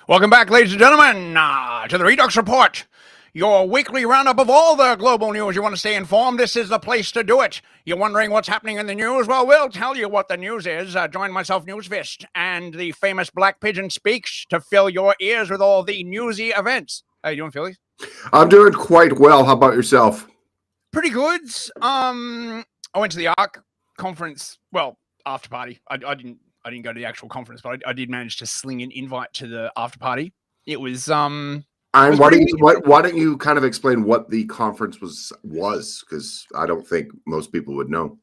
Welcome back, ladies and gentlemen, to the REDUX Report, your weekly roundup of all the global news. You want to stay informed? This is the place to do it. You're wondering what's happening in the news? Well, we'll tell you what the news is. Join myself, Newsfist, and the famous Black Pigeon Speaks to fill your ears with all the newsy events. How you doing, Philly? I'm doing quite well. How about yourself? Pretty good. I went to the ARC conference. Well, after party. I didn't go to the actual conference, but I did manage to sling an invite to the after party. It was why don't you kind of explain what the conference was? Because I don't think most people would know.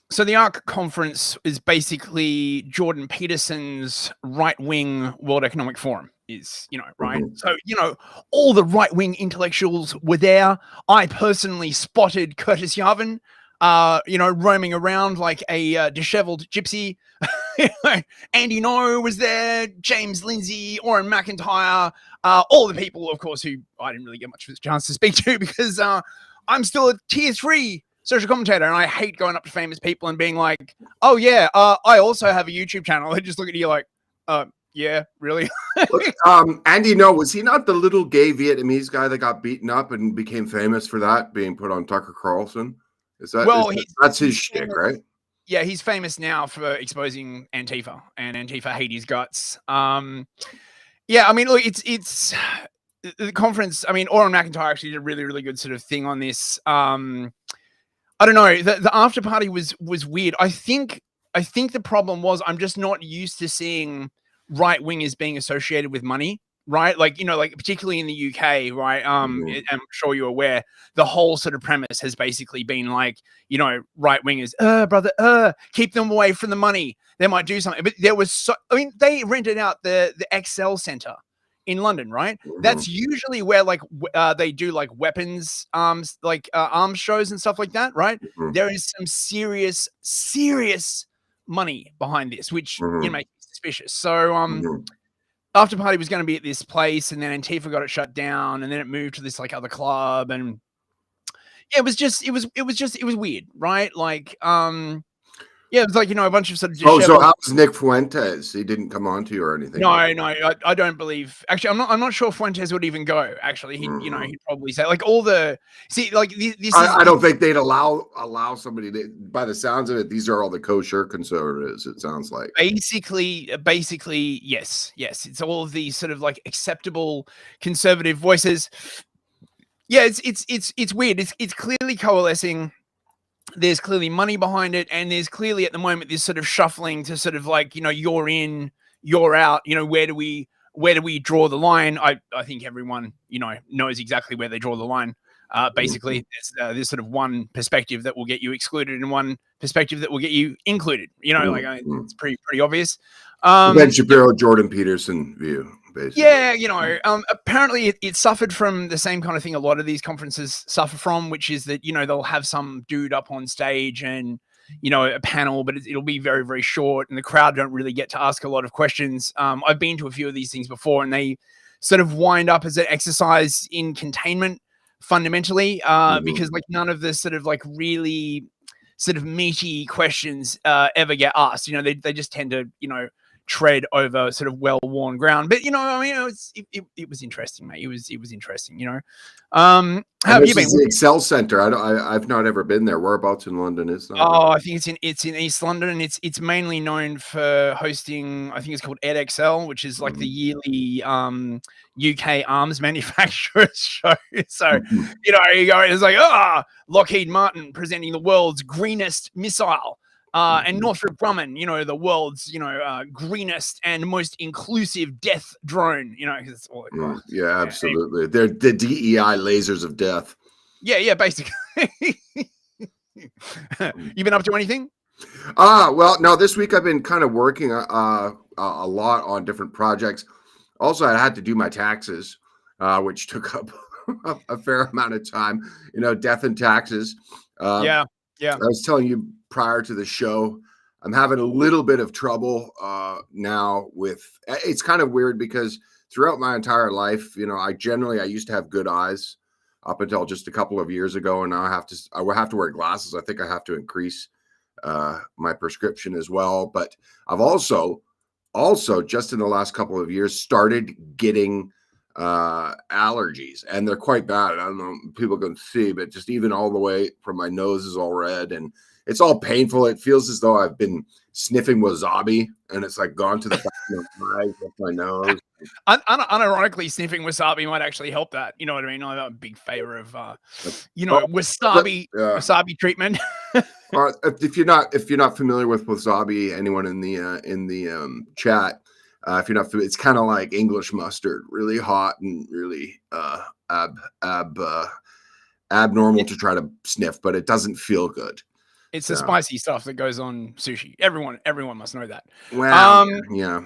So the ARC conference is basically Jordan Peterson's right-wing World Economic Forum is, right? Mm-hmm. So, all the right-wing intellectuals were there. I personally spotted Curtis Yarvin, roaming around like a disheveled gypsy. Andy No was there, James Lindsay, Oren McIntyre, all the people, of course, who I didn't really get much of a chance to speak to because I'm still a tier 3 social commentator, and I hate going up to famous people and being like, oh yeah, I also have a YouTube channel. They just look at you like, yeah, really? Andy No, was he not the little gay Vietnamese guy that got beaten up and became famous for that, being put on Tucker Carlson? That's his shtick, right? Yeah, he's famous now for exposing Antifa, and Antifa hate his guts. Yeah, I mean, look, it's the conference. I mean, Oren McIntyre actually did a really, really good sort of thing on this. I don't know. The after party was weird. I think the problem was I'm just not used to seeing right wingers being associated with money. Right, like particularly in the UK, right? I'm sure you're aware the whole sort of premise has basically been like, right wingers, brother, keep them away from the money. They might do something. But there was they rented out the Excel Center in London, right? Mm-hmm. That's usually where they do like weapons, arms shows and stuff like that, right? Mm-hmm. There is some serious money behind this, which makes me suspicious. So after party was going to be at this place, and then Antifa got it shut down, and then it moved to this like other club, and yeah, it was weird, right? Like, yeah, it was like a bunch of sort of. So how was Nick Fuentes? He didn't come on to you or anything? No, I don't believe. Actually, I'm not sure Fuentes would even go. Actually, he'd probably say like all the this. I don't think they'd allow somebody to. By the sounds of it, these are all the kosher conservatives. It sounds like basically, yes. It's all of these sort of like acceptable conservative voices. Yeah, it's weird. It's clearly coalescing. There's clearly money behind it, and there's clearly at the moment this sort of shuffling to sort of like, you're in, you're out, where do we draw the line? I think everyone, knows exactly where they draw the line. Basically, there's sort of one perspective that will get you excluded and one perspective that will get you included. It's pretty obvious. Ben Shapiro, Jordan Peterson view. Basically. Yeah, apparently it suffered from the same kind of thing a lot of these conferences suffer from, which is that, they'll have some dude up on stage and, a panel, but it'll be very, very short, and the crowd don't really get to ask a lot of questions. I've been to a few of these things before, and they sort of wind up as an exercise in containment fundamentally, because like none of the sort of like really sort of meaty questions ever get asked. They just tend to, tread over sort of well-worn ground, but it was interesting, mate. It was interesting, How have you been? The Excel Center. I've not ever been there. Whereabouts in London is that? Oh, I think it's in East London, and it's mainly known for hosting. I think it's called EdXL, which is like the yearly UK arms manufacturers show. So you go. It's like Lockheed Martin presenting the world's greenest missile. And Northrop Grumman, the world's, greenest and most inclusive death drone, because it's all. Yeah, absolutely. They're the DEI lasers of death. Yeah, basically. You been up to anything? Well, no, this week I've been kind of working a lot on different projects. Also, I had to do my taxes, which took up a fair amount of time, death and taxes. Yeah. I was telling you prior to the show, I'm having a little bit of trouble now with. It's kind of weird because throughout my entire life, I used to have good eyes up until just a couple of years ago, and now I will have to wear glasses. I think I have to increase my prescription as well. But I've also also just in the last couple of years started getting allergies, and they're quite bad. I don't know, people can see, but just even all the way from my nose is all red and it's all painful. It feels as though I've been sniffing wasabi and it's like gone to the back of my eyes with my nose. Unironically, sniffing wasabi might actually help that. You know what I mean? I'm a big favor of, wasabi treatment. If you're not familiar with wasabi, anyone in the chat, if you're not familiar, it's kind of like English mustard, really hot and really abnormal to try to sniff, but it doesn't feel good. It's the spicy stuff that goes on sushi. Everyone must know that. Well, yeah.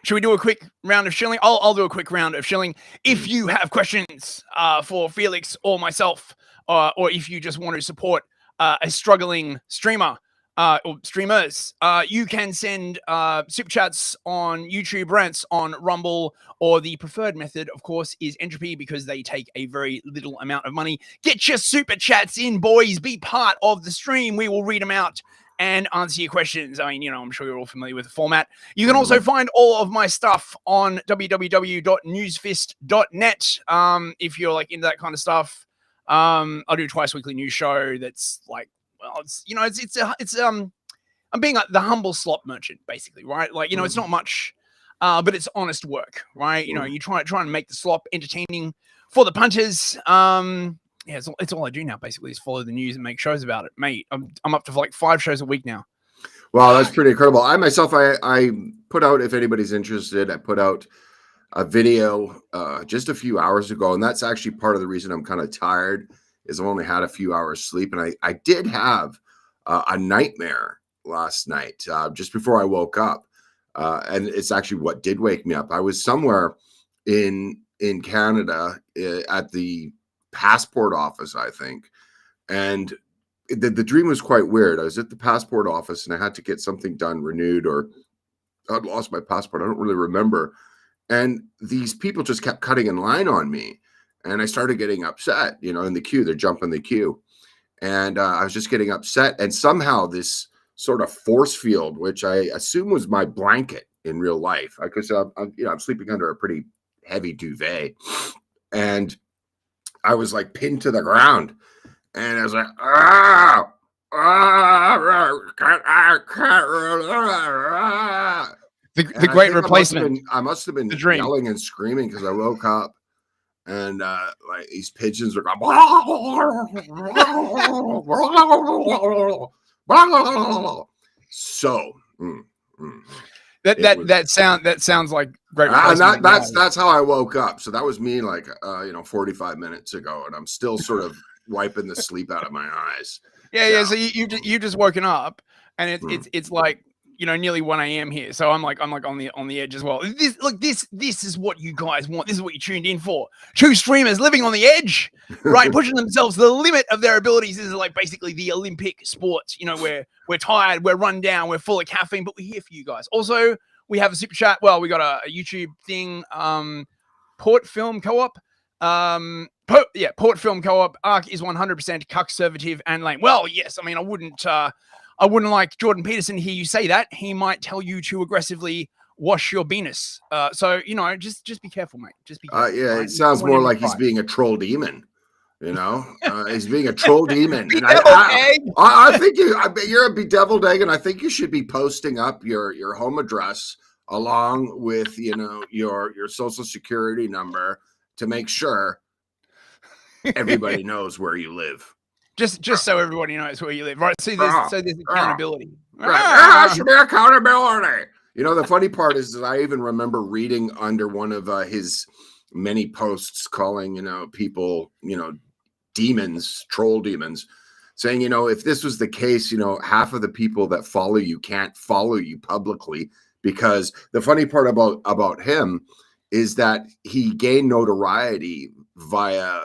Should we do a quick round of shilling? I'll do a quick round of shilling. If you have questions for Felix or myself, or if you just want to support a struggling streamer or streamers, you can send super chats on YouTube, rants on Rumble, or the preferred method, of course, is Entropy, because they take a very little amount of money. Get your super chats in, boys. Be part of the stream. We will read them out and answer your questions. I mean, I'm sure you're all familiar with the format. You can also find all of my stuff on www.newsfist.net. If you're like into that kind of stuff, I'll do a twice weekly news show. That's like, well, I'm being like the humble slop merchant, basically, right? Like, it's not much, but it's honest work, right? You try and make the slop entertaining for the punters. Yeah, it's all I do now, basically, is follow the news and make shows about it, mate. I'm up to like 5 shows a week now. Wow, that's pretty incredible. I myself, I put out, if anybody's interested, I put out a video just a few hours ago, and that's actually part of the reason I'm kind of tired, is I've only had a few hours sleep, and I did have a nightmare last night just before I woke up, and it's actually what did wake me up. I was somewhere in Canada at the passport office, I think, and the dream was quite weird. I was at the passport office and I had to get something done, renewed, or I'd lost my passport. I don't really remember. And these people just kept cutting in line on me, and I started getting upset. In the queue, they're jumping the queue, and I was just getting upset. And somehow this sort of force field, which I assume was my blanket in real life, because I'm sleeping under a pretty heavy duvet, and I was like pinned to the ground, and I was like, the great replacement. I must have been yelling and screaming because I woke up, and like these pigeons are going, so. That sounds like great. And that's how I woke up. So that was me like 45 minutes ago, and I'm still sort of wiping the sleep out of my eyes. Yeah. So you just woken up, and it's like nearly 1 a.m. here. So I'm like on the edge as well. This is what you guys want. This is what you tuned in for. 2 streamers living on the edge, right? Pushing themselves to the limit of their abilities. This is like basically the Olympic sports. We're tired, we're run down, we're full of caffeine, but we're here for you guys. Also, we have a super chat. Well, we got a YouTube thing. Port Film Co-op. Port Film Co-op. ARC is 100% conservative and lame. Well, yes. I mean, I wouldn't like Jordan Peterson hear you say that. He might tell you to aggressively wash your penis. So just be careful, mate. Just be careful. Yeah, right? It sounds more like he's being a troll demon. He's being a troll demon. And I think you're a bedeviled egg, and I think you should be posting up your home address along with your social security number to make sure everybody knows where you live. Just so everybody knows where you live, right? So there's accountability. There should be accountability. The funny part is that I even remember reading under one of his many posts calling people demons, troll demons, saying if this was the case, half of the people that follow you can't follow you publicly, because the funny part about him is that he gained notoriety via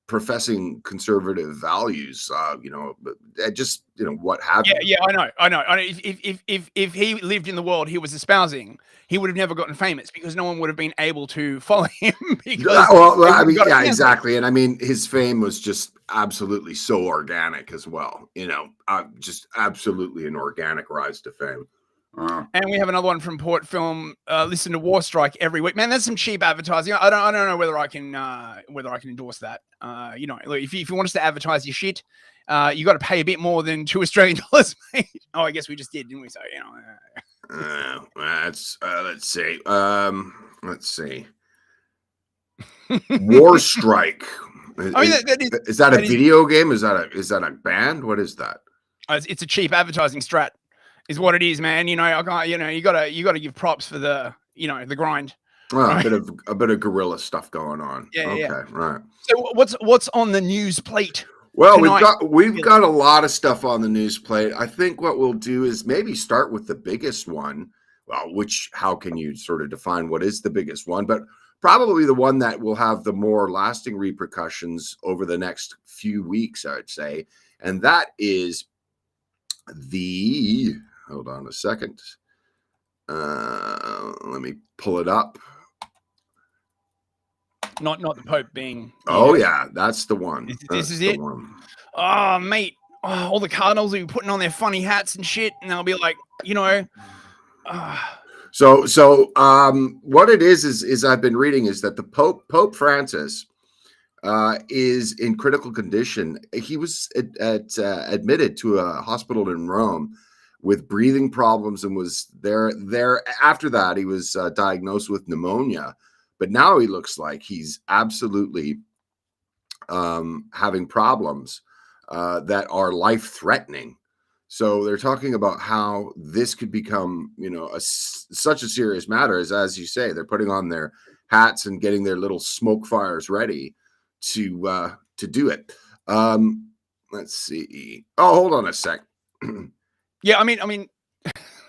professing conservative values, just what have you. Yeah, I know. If he lived in the world he was espousing, he would have never gotten famous, because no one would have been able to follow him. Exactly. And I mean, his fame was just absolutely so organic as well. Just absolutely an organic rise to fame. And we have another one from Port Film. Listen to War Strike every week. Man, that's some cheap advertising. I don't know whether I can endorse that. You know, look, if you want us to advertise your shit, you got to pay a bit more than $2 mate. Oh, I guess we just did, didn't we? So you know, let's see. Let's see. War Strike. I mean, is that a video game? Is that a band? What is that? It's a cheap advertising strat. Is what it is, man. You know, I can't. You know, you gotta give props for the grind. Well, right? a bit of guerrilla stuff going on. Yeah, okay, yeah. Right. So what's on the news plate? Well, tonight? we've got a lot of stuff on the news plate. I think what we'll do is maybe start with the biggest one. Well, how can you sort of define what is the biggest one? But probably the one that will have the more lasting repercussions over the next few weeks, I'd say, and that is the. Hold on a second. Let me pull it up. Not the Pope being. Oh yeah, that's the one. This is it. One. Oh mate, all the cardinals will be putting on their funny hats and shit, and they'll be like, you know. So what it is I've been reading is that the Pope Francis is in critical condition. He was admitted to a hospital in Rome with breathing problems and was there after that. He was diagnosed with pneumonia, but now he looks like he's absolutely having problems that are life-threatening. So they're talking about how this could become, such a serious matter as you say, they're putting on their hats and getting their little smoke fires ready to do it. Let's see. Oh, hold on a sec. Yeah, I mean,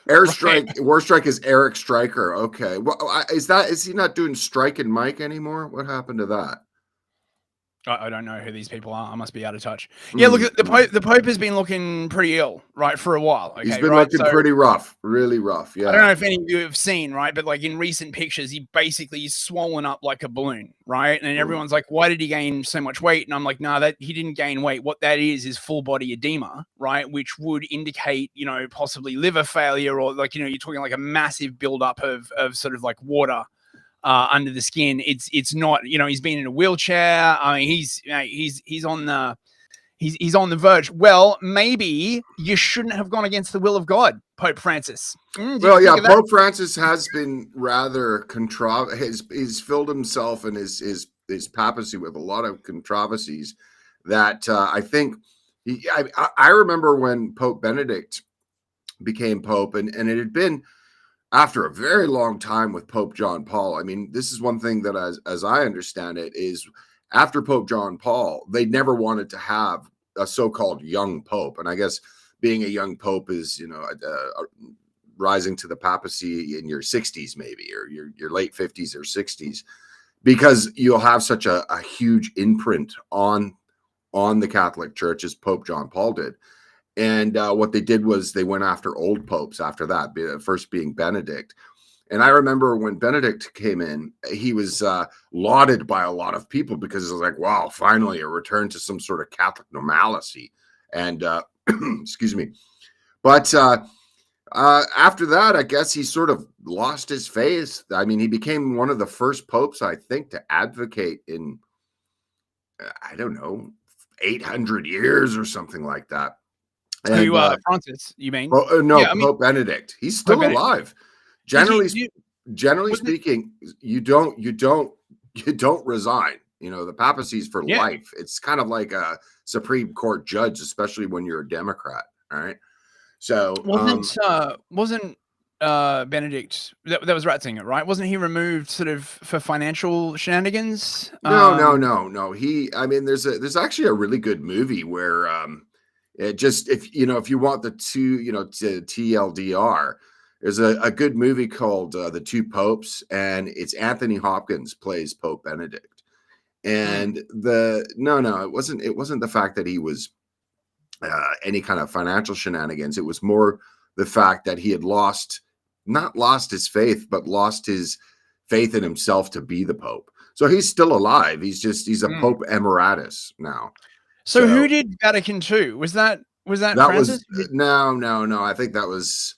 Airstrike, right. War Strike is Eric Stryker. Okay, well, is he not doing Strike and Mike anymore? What happened to that? I don't know who these people are. I must be out of touch. Yeah, look, the Pope has been looking pretty ill, right, for a while. Okay, he's been looking pretty rough, really rough. Yeah. I don't know if any of you have seen, right, but like in recent pictures, he basically is swollen up like a balloon, right? And everyone's like, why did he gain so much weight? And I'm like, no, that he didn't gain weight. What that is full body edema, right, which would indicate, possibly liver failure, or like, you're talking like a massive buildup of sort of like water under the skin. It's not, he's been in a wheelchair. I mean, he's on the verge. Well, maybe you shouldn't have gone against the will of God, Pope Francis. Well, yeah, Pope Francis has been rather he's filled himself and his papacy with a lot of controversies that I think I remember when Pope Benedict became Pope, and it had been after a very long time with Pope John Paul. I mean, this is one thing that, as I understand it, is after Pope John Paul, they never wanted to have a so-called young pope. And I guess being a young pope is, rising to the papacy in your 60s, maybe, or your late 50s or 60s, because you'll have such a huge imprint on the Catholic Church as Pope John Paul did. And what they did was they went after old popes after that, first being Benedict. And I remember when Benedict came in, he was lauded by a lot of people because it was like, wow, finally a return to some sort of Catholic normalcy. And excuse me. But after that, I guess he sort of lost his faith. I mean, he became one of the first popes, I think, to advocate in, 800 years or something like that. And, Francis, you mean? No, yeah, Pope Benedict. He's still alive. Generally speaking, you don't resign. The papacy's for life. It's kind of like a Supreme Court judge, especially when you're a Democrat. All right. So wasn't Benedict that was Ratzinger, right? Wasn't he removed sort of for financial shenanigans? No. There's actually a really good movie where it just, if you want the two, to TLDR, there's a good movie called The Two Popes, and it's Anthony Hopkins plays Pope Benedict. And it wasn't the fact that he was any kind of financial shenanigans. It was more the fact that he had not lost his faith, but lost his faith in himself to be the Pope. So he's still alive. He's a Pope Emeritus now. So who did Vatican II? Was that Francis? No. I think that was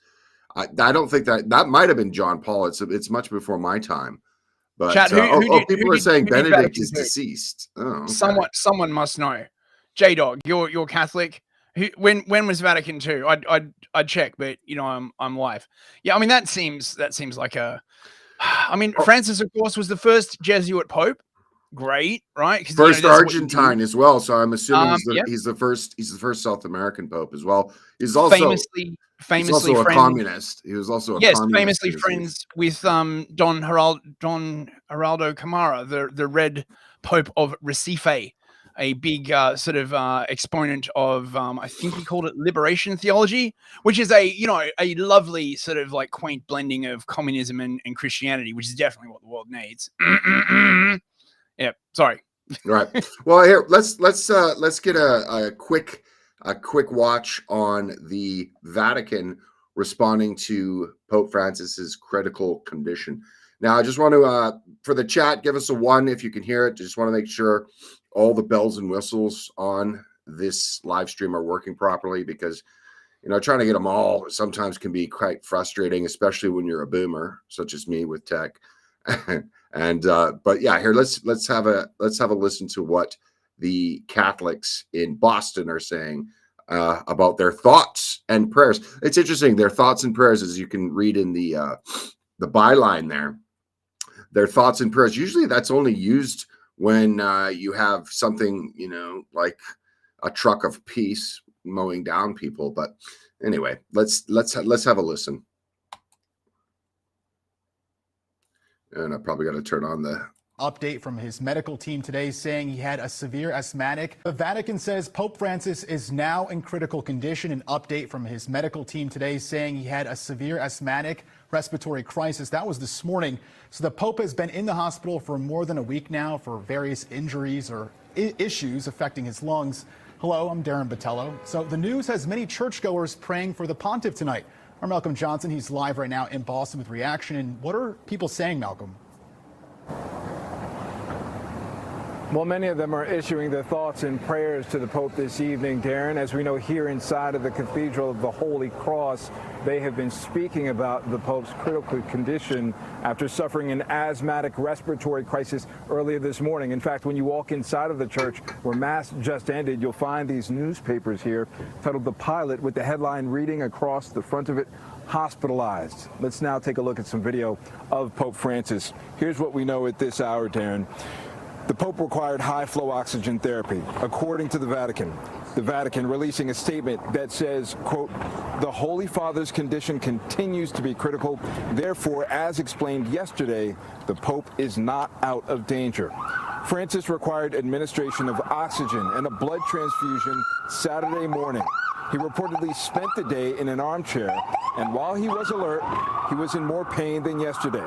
I don't think that might have been John Paul. It's much before my time. But Chat, people are saying Benedict Vatican is II? deceased. Oh, okay. Someone must know. J-Dog, you're Catholic. When was Vatican II? I'd check, but you know I'm live. Yeah, I mean that seems like a. I mean, Francis, of course, was the first Jesuit pope. Great, right? First Argentine as well. So I'm assuming he's the first South American pope as well. He's also famously a communist. He was also a communist. Famously friends with Don Geraldo Camara, the Red Pope of Recife, a big sort of exponent of I think he called it liberation theology, which is a lovely sort of like quaint blending of communism and Christianity, which is definitely what the world needs. Yeah, sorry. Right. Well, here let's get a quick watch on the Vatican responding to Pope Francis's critical condition. Now, I just want to for the chat, give us a 1 if you can hear it. Just want to make sure all the bells and whistles on this live stream are working properly, because trying to get them all sometimes can be quite frustrating, especially when you're a boomer such as me with tech. And but yeah, here let's have a listen to what the Catholics in Boston are saying about their thoughts and prayers. It's interesting, their thoughts and prayers, as you can read in the byline there. Their thoughts and prayers. Usually, that's only used when you have something, like a truck of peace mowing down people. But anyway, let's have a listen. And I probably got to turn on the update from his medical team today saying he had a severe asthmatic. The Vatican says Pope Francis is now in critical condition. An update from his medical team today saying he had a severe asthmatic respiratory crisis. That was this morning. So the Pope has been in the hospital for more than a week now for various injuries or issues affecting his lungs. Hello, I'm Darren Botello. So the news has many churchgoers praying for the pontiff tonight. Our Malcolm Johnson, he's live right now in Boston with reaction. And what are people saying, Malcolm? Well, many of them are issuing their thoughts and prayers to the Pope this evening, Darren. As we know, here inside of the Cathedral of the Holy Cross, they have been speaking about the Pope's critical condition after suffering an asthmatic respiratory crisis earlier this morning. In fact, when you walk inside of the church where Mass just ended, you'll find these newspapers here titled The Pilot, with the headline reading across the front of it, "Hospitalized." Let's now take a look at some video of Pope Francis. Here's what we know at this hour, Darren. The Pope required high-flow oxygen therapy, according to the Vatican. The Vatican releasing a statement that says, quote, "The Holy Father's condition continues to be critical. Therefore, as explained yesterday, the Pope is not out of danger." Francis required administration of oxygen and a blood transfusion Saturday morning. He reportedly spent the day in an armchair, and while he was alert, he was in more pain than yesterday.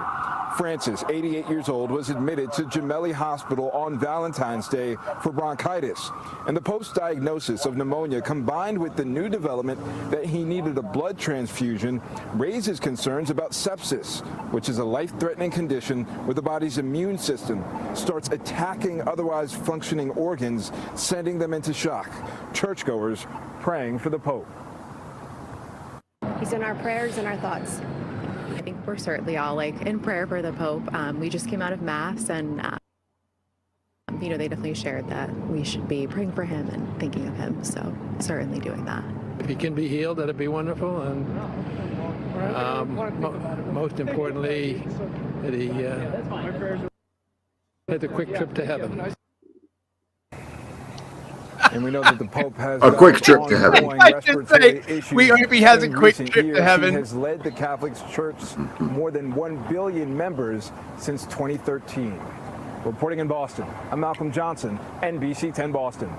Francis, 88 years old, was admitted to Gemelli Hospital on Valentine's Day for bronchitis. And the Pope's diagnosis of pneumonia, combined with the new development that he needed a blood transfusion, raises concerns about sepsis, which is a life-threatening condition where the body's immune system starts attacking otherwise functioning organs, sending them into shock. Churchgoers praying for the Pope. He's in our prayers and our thoughts. I think we're certainly all in prayer for the Pope. We just came out of Mass, and they definitely shared that we should be praying for him and thinking of him. So certainly doing that. If he can be healed, that'd be wonderful. And most importantly, that he had a quick trip to heaven. And we know that the Pope has a quick trip to heaven. We hope he has a quick trip to heaven. He has led the Catholic Church more than 1 billion members since 2013. Reporting in Boston, I'm Malcolm Johnson, NBC 10 Boston.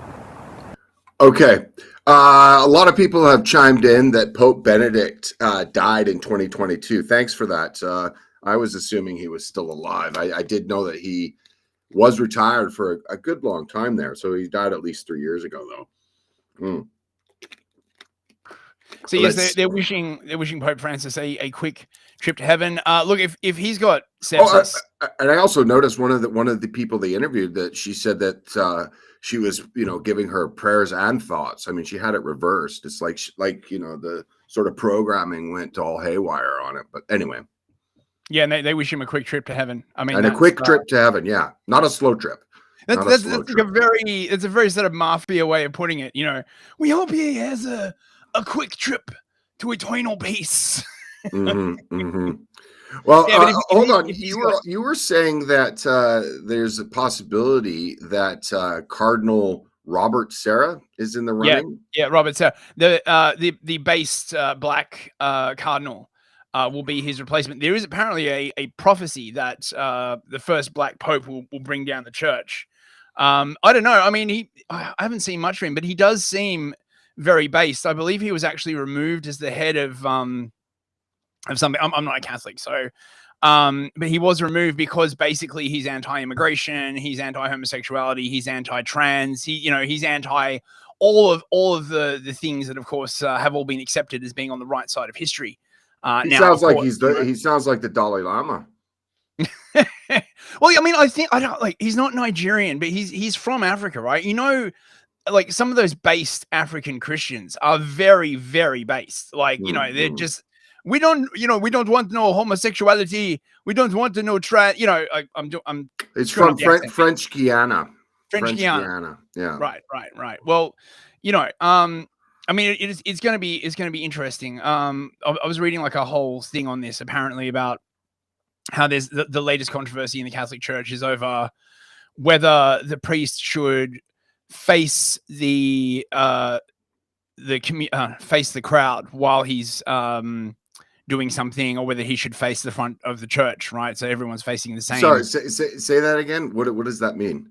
Okay. A lot of people have chimed in that Pope Benedict died in 2022. Thanks for that. I was assuming he was still alive. I did know that he was retired for a good long time there. So he died at least 3 years ago, though. So yes, they're wishing Pope Francis a quick trip to heaven. Look, if he's got sepsis, and I also noticed one of the people they interviewed that she said that she was giving her prayers and thoughts. I mean, she had it reversed. It's like the sort of programming went all haywire on it. But anyway, yeah, and they wish him a quick trip to heaven. I mean, and a quick trip to heaven. Yeah, not a slow trip. That's like it's a very sort of mafia way of putting it. We hope he has a quick trip to eternal peace. Well, hold on. You were saying that there's a possibility that Cardinal Robert Serra is in the running. Yeah, Robert Serra, the based black cardinal, will be his replacement. There is apparently a prophecy that the first black pope will bring down the church. I don't know. I mean, I haven't seen much of him, but he does seem very based. I believe he was actually removed as the head of something. I'm not a Catholic, so but he was removed because basically he's anti-immigration, he's anti-homosexuality, he's anti-trans, he's anti all of the things that, of course, have all been accepted as being on the right side of history. He sounds like he sounds like the Dalai Lama. Well, I mean, I don't like he's not Nigerian, but he's from Africa, right? Like some of those based African Christians are very, very based. Like, they're just we don't want no homosexuality. We don't want to know trans. It's from French Guiana. French Guiana. Yeah. Right. Well, I mean, it's going to be interesting. I was reading like a whole thing on this apparently about how there's the latest controversy in the Catholic Church is over whether the priest should face the crowd while he's doing something, or whether he should face the front of the church, right? So everyone's facing the same. Sorry, say that again. What does that mean?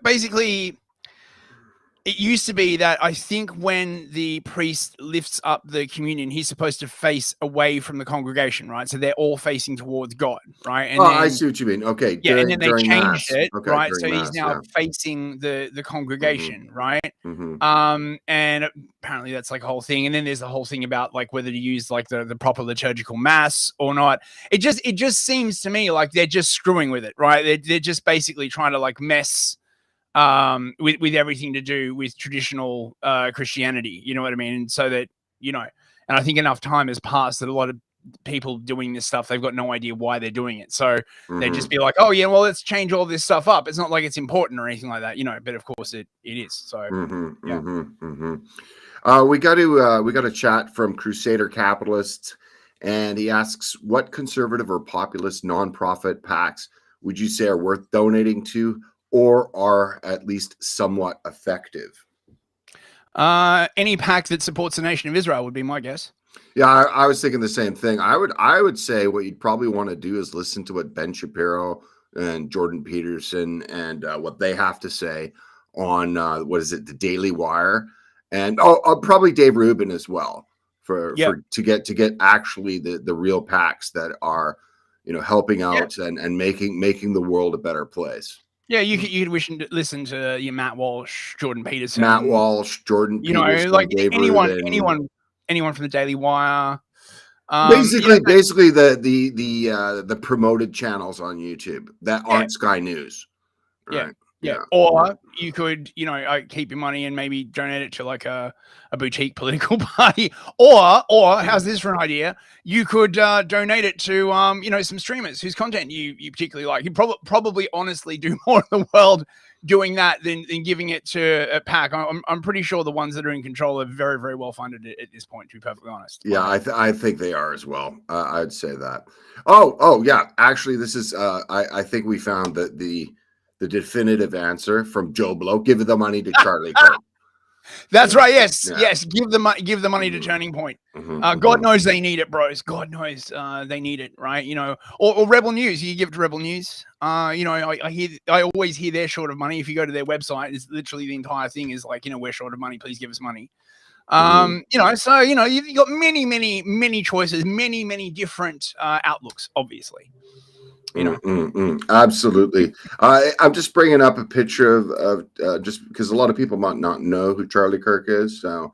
Basically, it used to be that I think when the priest lifts up the communion, he's supposed to face away from the congregation, right? So they're all facing towards God, right? And then, I see what you mean. Okay. Yeah, and then they changed it, okay, right? So Mass, he's now facing the congregation, right? Mm-hmm. And apparently that's like a whole thing. And then there's the whole thing about like whether to use like the proper liturgical mass or not. It just seems to me like they're just screwing with it, right? They're just basically trying to like mess with everything to do with traditional Christianity, you know what I mean? And so that, and I think enough time has passed that a lot of people doing this stuff, they've got no idea why they're doing it. So they just be like, oh yeah, well, let's change all this stuff up. It's not like it's important or anything like that, but of course it is. So we got a chat from Crusader Capitalists, and he asks, what conservative or populist nonprofit PACs would you say are worth donating to, or are at least somewhat effective? Any PAC that supports the nation of Israel would be my guess. Yeah, I was thinking the same thing. I would say what you'd probably want to do is listen to what Ben Shapiro and Jordan Peterson and what they have to say on the Daily Wire, and probably Dave Rubin as well to get actually the real PACs that are helping out and making the world a better place. Yeah, you could listen to Matt Walsh, Jordan Peterson, Jordan Peterson, like Dave anyone from the Daily Wire. Basically the promoted channels on YouTube that aren't Sky News. Right? Yeah. Or you could, keep your money and maybe donate it to like a boutique political party. Or how's this for an idea? You could donate it to some streamers whose content you particularly like. You probably honestly do more in the world doing that than giving it to a PAC. I'm pretty sure the ones that are in control are very, very well funded at this point, to be perfectly honest. Yeah, I think they are as well. I'd say that. Oh yeah. Actually, this is I think we found that the definitive answer from Joe Blow: give the money to Charlie Kirk. That's right. Yes. Give the money to Turning Point. God knows they need it, bros. God knows they need it, right? Or Rebel News. You give it to Rebel News. I always hear they're short of money. If you go to their website, it's literally the entire thing is like, we're short of money. Please give us money. So you've got many choices, many different outlooks, obviously. Absolutely. I'm just bringing up a picture of just because a lot of people might not know who Charlie Kirk is. So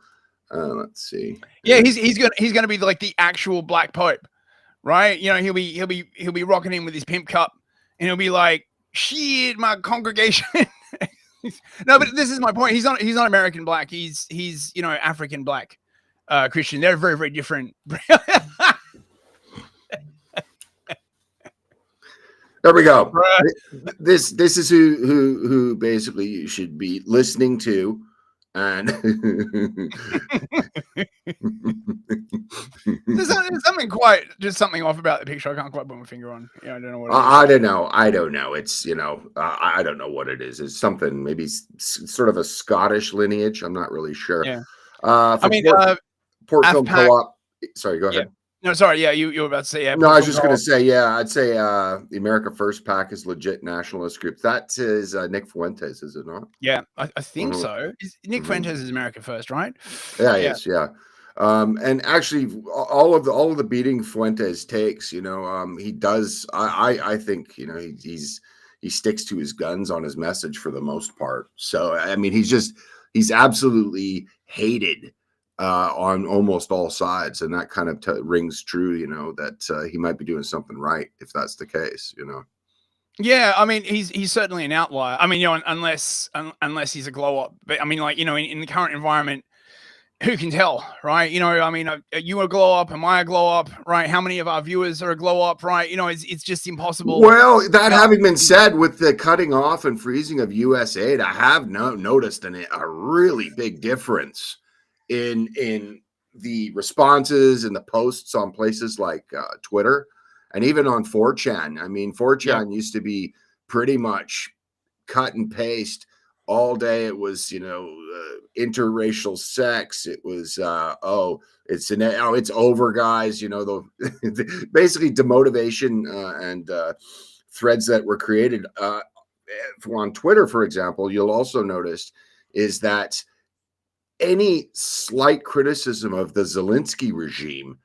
Let's see. Yeah, he's gonna be like the actual Black Pope, right? You know, he'll be rocking in with his pimp cup, and he'll be like, "Shit, my congregation." No, but this is my point. He's not American Black. He's you know, African Black Christian. They're very, very different. There we go. This is who basically you should be listening to, and there's something off about the picture. I can't quite put my finger on. Yeah, I don't know what. I don't know. It's, you know, I don't know what it is. It's something maybe sort of a Scottish lineage. I'm not really sure. Yeah. I mean, Port Film Co-op. Sorry, go ahead. Yeah. No, sorry. Yeah, you were about to say. Yeah. No, I was just going to say, yeah, I'd say the America First PAC is legit nationalist group. That is Nick Fuentes, is it not? Yeah, I think so. Nick Fuentes is America First, right? Yeah, he is. Yeah. And actually, all of the beating Fuentes takes, you know, he does. I think, you know, he sticks to his guns on his message for the most part. So I mean, he's absolutely hated on almost all sides, and that kind of rings true, you know, that he might be doing something right if that's the case, you know. Yeah, I mean, he's certainly an outlier. I mean, you know, unless he's a glow up, but I mean, like, you know, in the current environment, who can tell, right? You know, I mean, are you a glow up? Am I a glow up? Right? How many of our viewers are a glow up? Right? You know, it's just impossible. Well, that having been said, with the cutting off and freezing of U.S. aid, I have noticed a really big difference in the responses and the posts on places like Twitter and even on 4chan. I mean, 4chan used to be pretty much cut and paste all day. It was, you know, interracial sex. It was it's over, guys. You know, basically demotivation and threads that were created on Twitter, for example. You'll also notice is that any slight criticism of the Zelenskyy regime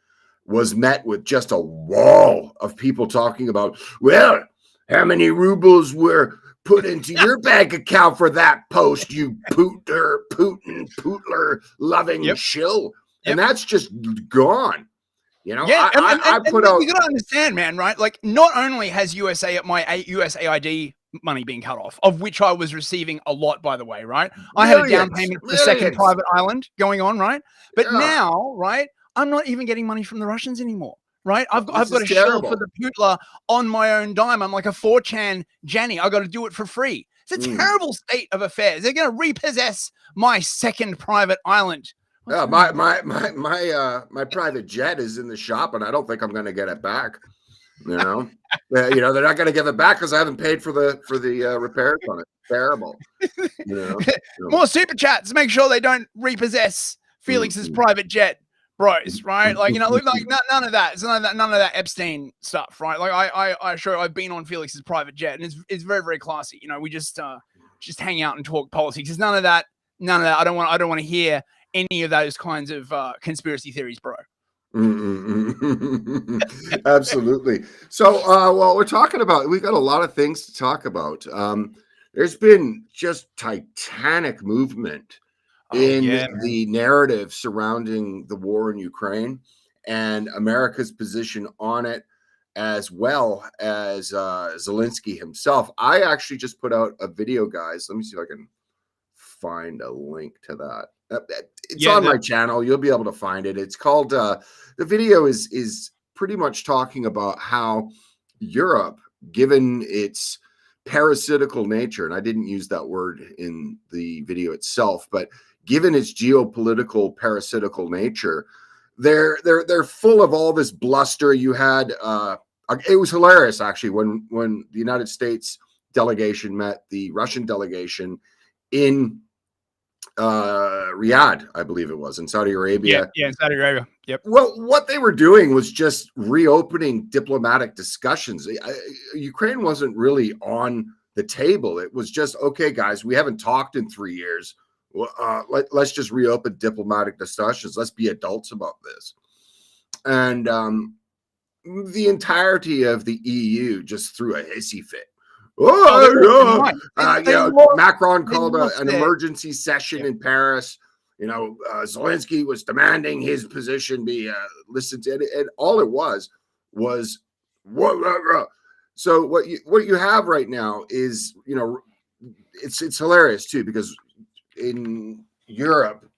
was met with just a wall of people talking about, well, how many rubles were put into your bank account for that post, you Putin loving shill. And that's just gone. You know, yeah, I put out. You gotta understand, man, right? Like, not only has USAID money being cut off, of which I was receiving a lot, by the way, right? I had a down payment for the second private island going on, right? But now, right, I'm not even getting money from the Russians anymore. Right, I've got a shell for the Putla on my own dime. I'm like a 4chan Janny. I got to do it for free. It's a terrible state of affairs. They're going to repossess my second private island. Yeah, my private jet is in the shop, and I don't think I'm going to get it back. You know, you know, they're not going to give it back because I haven't paid for the repairs on it. Terrible. You know? More super chats. Make sure they don't repossess Felix's private jet. Bros, right? Like, you know, like none of that. It's none of that Epstein stuff, right? Like, I sure I've been on Felix's private jet, and it's very, very classy. You know, we just hang out and talk politics. There's none of that. I don't want to hear any of those kinds of conspiracy theories, bro. Absolutely. So, well, we've got a lot of things to talk about. There's been just titanic movement in the narrative surrounding the war in Ukraine and America's position on it, as well as Zelenskyy himself. I actually just put out a video, guys. Let me see if I can find a link to that. It's on my channel. You'll be able to find it. It's called, the video is pretty much talking about how Europe, given its parasitical nature, and I didn't use that word in the video itself, but given its geopolitical parasitical nature, they're full of all this bluster. You had it was hilarious actually when the United States delegation met the Russian delegation in Riyadh, I believe it was, in Saudi Arabia. Yeah, in Saudi Arabia. Yep. Well, what they were doing was just reopening diplomatic discussions. Ukraine wasn't really on the table. It was just, okay, guys, we haven't talked in 3 years. Let's just reopen diplomatic discussions. Let's be adults about this. And the entirety of the EU just threw a hissy fit. Macron called an emergency session in Paris. Zelenskyy was demanding his position be listened to, and all it was what. So what you have right now is, it's hilarious too, because in Europe,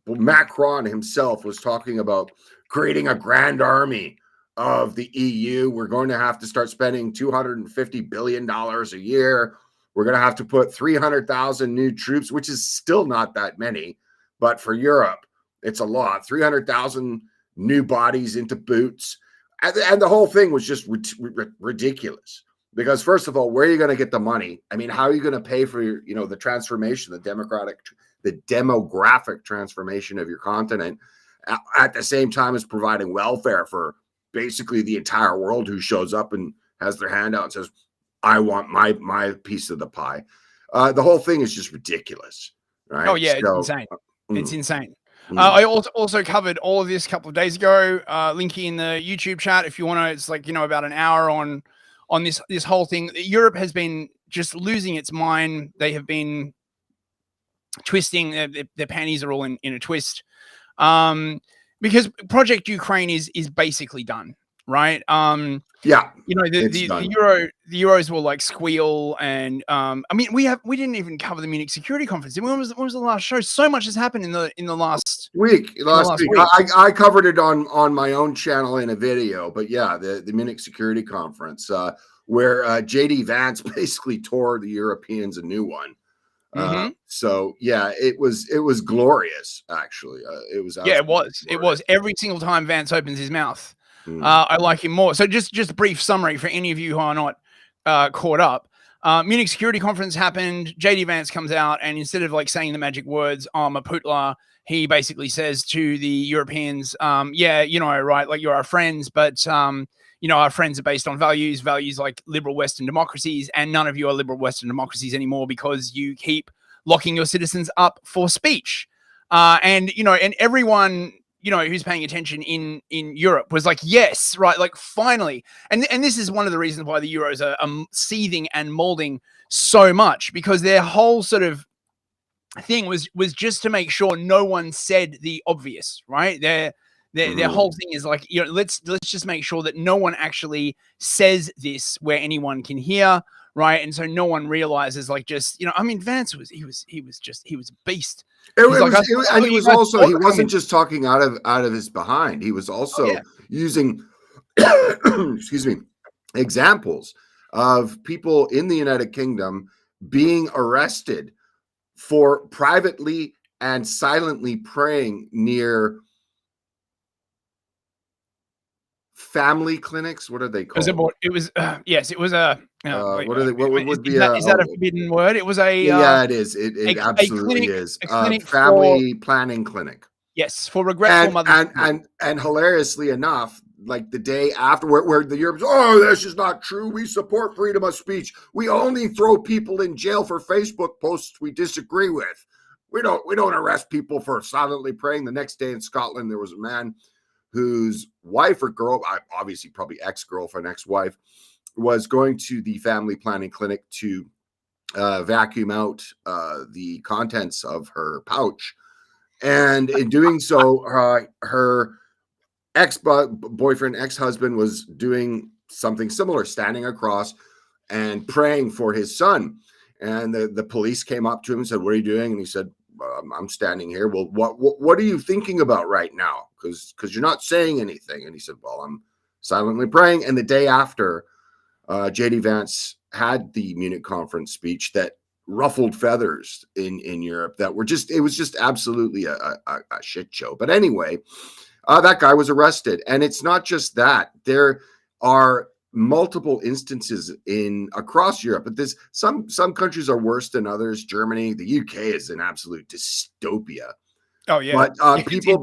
Macron himself was talking about creating a grand army of the EU. We're going to have to start spending $250 billion a year. We're going to have to put 300,000 new troops, which is still not that many, but for Europe, it's a lot. 300,000 new bodies into boots. And the whole thing was just ridiculous. Because first of all, where are you going to get the money? I mean, how are you going to pay for your, the transformation, the demographic transformation of your continent, at the same time as providing welfare for basically the entire world who shows up and has their hand out and says, I want my piece of the pie. The whole thing is just ridiculous, right? Oh yeah, it's insane. It's insane. Mm. I also covered all of this a couple of days ago. Linky in the YouTube chat if you want to. It's like, about an hour on this whole thing. Europe has been just losing its mind. They have been twisting. Their panties are all in a twist. Because Project Ukraine is basically done, right? Yeah, the Euros will like squeal, and I mean we didn't even cover the Munich Security Conference. When was the last show? So much has happened in the last week. I covered it on my own channel in a video, but yeah, the Munich Security Conference, where JD Vance basically tore the Europeans a new one. So yeah, it was glorious, actually. It was glorious. It was every single time Vance opens his mouth. I like him more. So just a brief summary for any of you who are not caught up. Munich Security Conference happened. JD Vance comes out, and instead of like saying the magic words "a putla," he basically says to the Europeans, right, like you're our friends, but our friends are based on values like liberal Western democracies, and none of you are liberal Western democracies anymore because you keep locking your citizens up for speech. And everyone, who's paying attention in Europe was like, yes, right, like finally. And this is one of the reasons why the Euros are seething and molding so much, because their whole sort of thing was just to make sure no one said the obvious, right? Their whole thing is like, let's just make sure that no one actually says this where anyone can hear, right? And so no one realizes, like, just I mean, Vance was he was a beast. He wasn't just talking out of his behind. He was also using excuse me, examples of people in the United Kingdom being arrested for privately and silently praying near family clinics. What are they called? It was a what are they? What would be? Is that a forbidden word? It was a it is. It absolutely is. A family planning clinic. Yes, for regretful mothers. And hilariously enough, like the day after, where the Europeans, this is not true. We support freedom of speech. We only throw people in jail for Facebook posts we disagree with. We don't arrest people for silently praying. The next day in Scotland, there was a man whose wife or girl, obviously probably ex-girlfriend, ex-wife, was going to the family planning clinic to vacuum out the contents of her pouch. And in doing so, her ex-boyfriend, ex-husband was doing something similar, standing across and praying for his son. And the police came up to him and said, "What are you doing?" And he said, "I'm standing here." "Well, what are you thinking about right now? Because you're not saying anything." And he said, "Well, I'm silently praying." And the day after, JD Vance had the Munich conference speech that ruffled feathers in Europe that were it was just absolutely a shit show. But anyway, that guy was arrested. And it's not just that. There are multiple instances across Europe, but some countries are worse than others. Germany, the UK is an absolute dystopia. Oh yeah. But people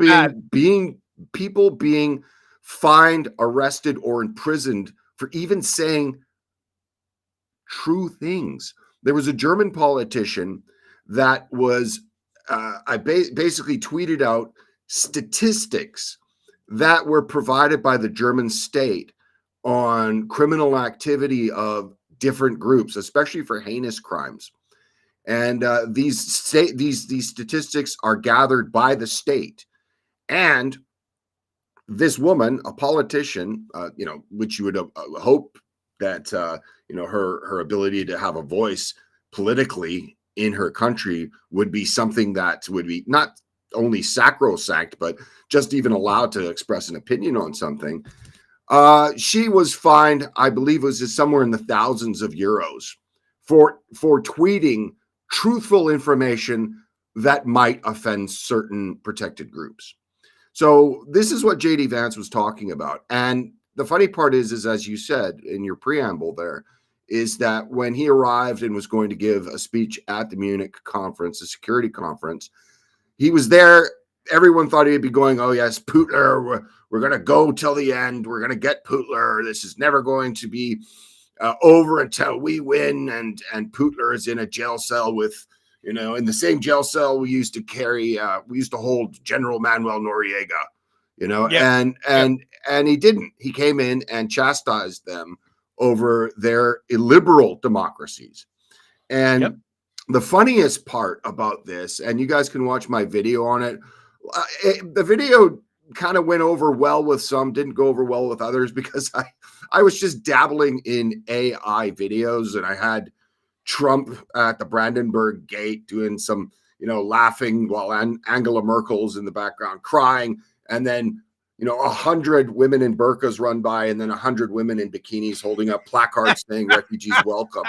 being fined, arrested, or imprisoned for even saying true things. There was a German politician that was basically tweeted out statistics that were provided by the German state on criminal activity of different groups, especially for heinous crimes. And these statistics are gathered by the state. And this woman, a politician, which you would hope that her ability to have a voice politically in her country would be something that would be not only sacrosanct, but just even allowed to express an opinion on something. She was fined, I believe it was somewhere in the thousands of euros for tweeting truthful information that might offend certain protected groups. So this is what JD Vance was talking about. And the funny part is as you said in your preamble there, is that when he arrived and was going to give a speech at the Munich conference, the security conference, he was there. Everyone thought he'd be going, oh, yes, Putler, we're going to go till the end. We're going to get Putler. This is never going to be over until we win. And Putler is in a jail cell with, in the same jail cell we used to hold General Manuel Noriega, and he didn't. He came in and chastised them over their illiberal democracies. And the funniest part about this, and you guys can watch my video on it, the video kind of went over well with some, didn't go over well with others, because I was just dabbling in AI videos, and I had Trump at the Brandenburg Gate doing some, laughing while Angela Merkel's in the background crying. And then, 100 women in burqas run by, and then 100 women in bikinis holding up placards saying refugees welcome.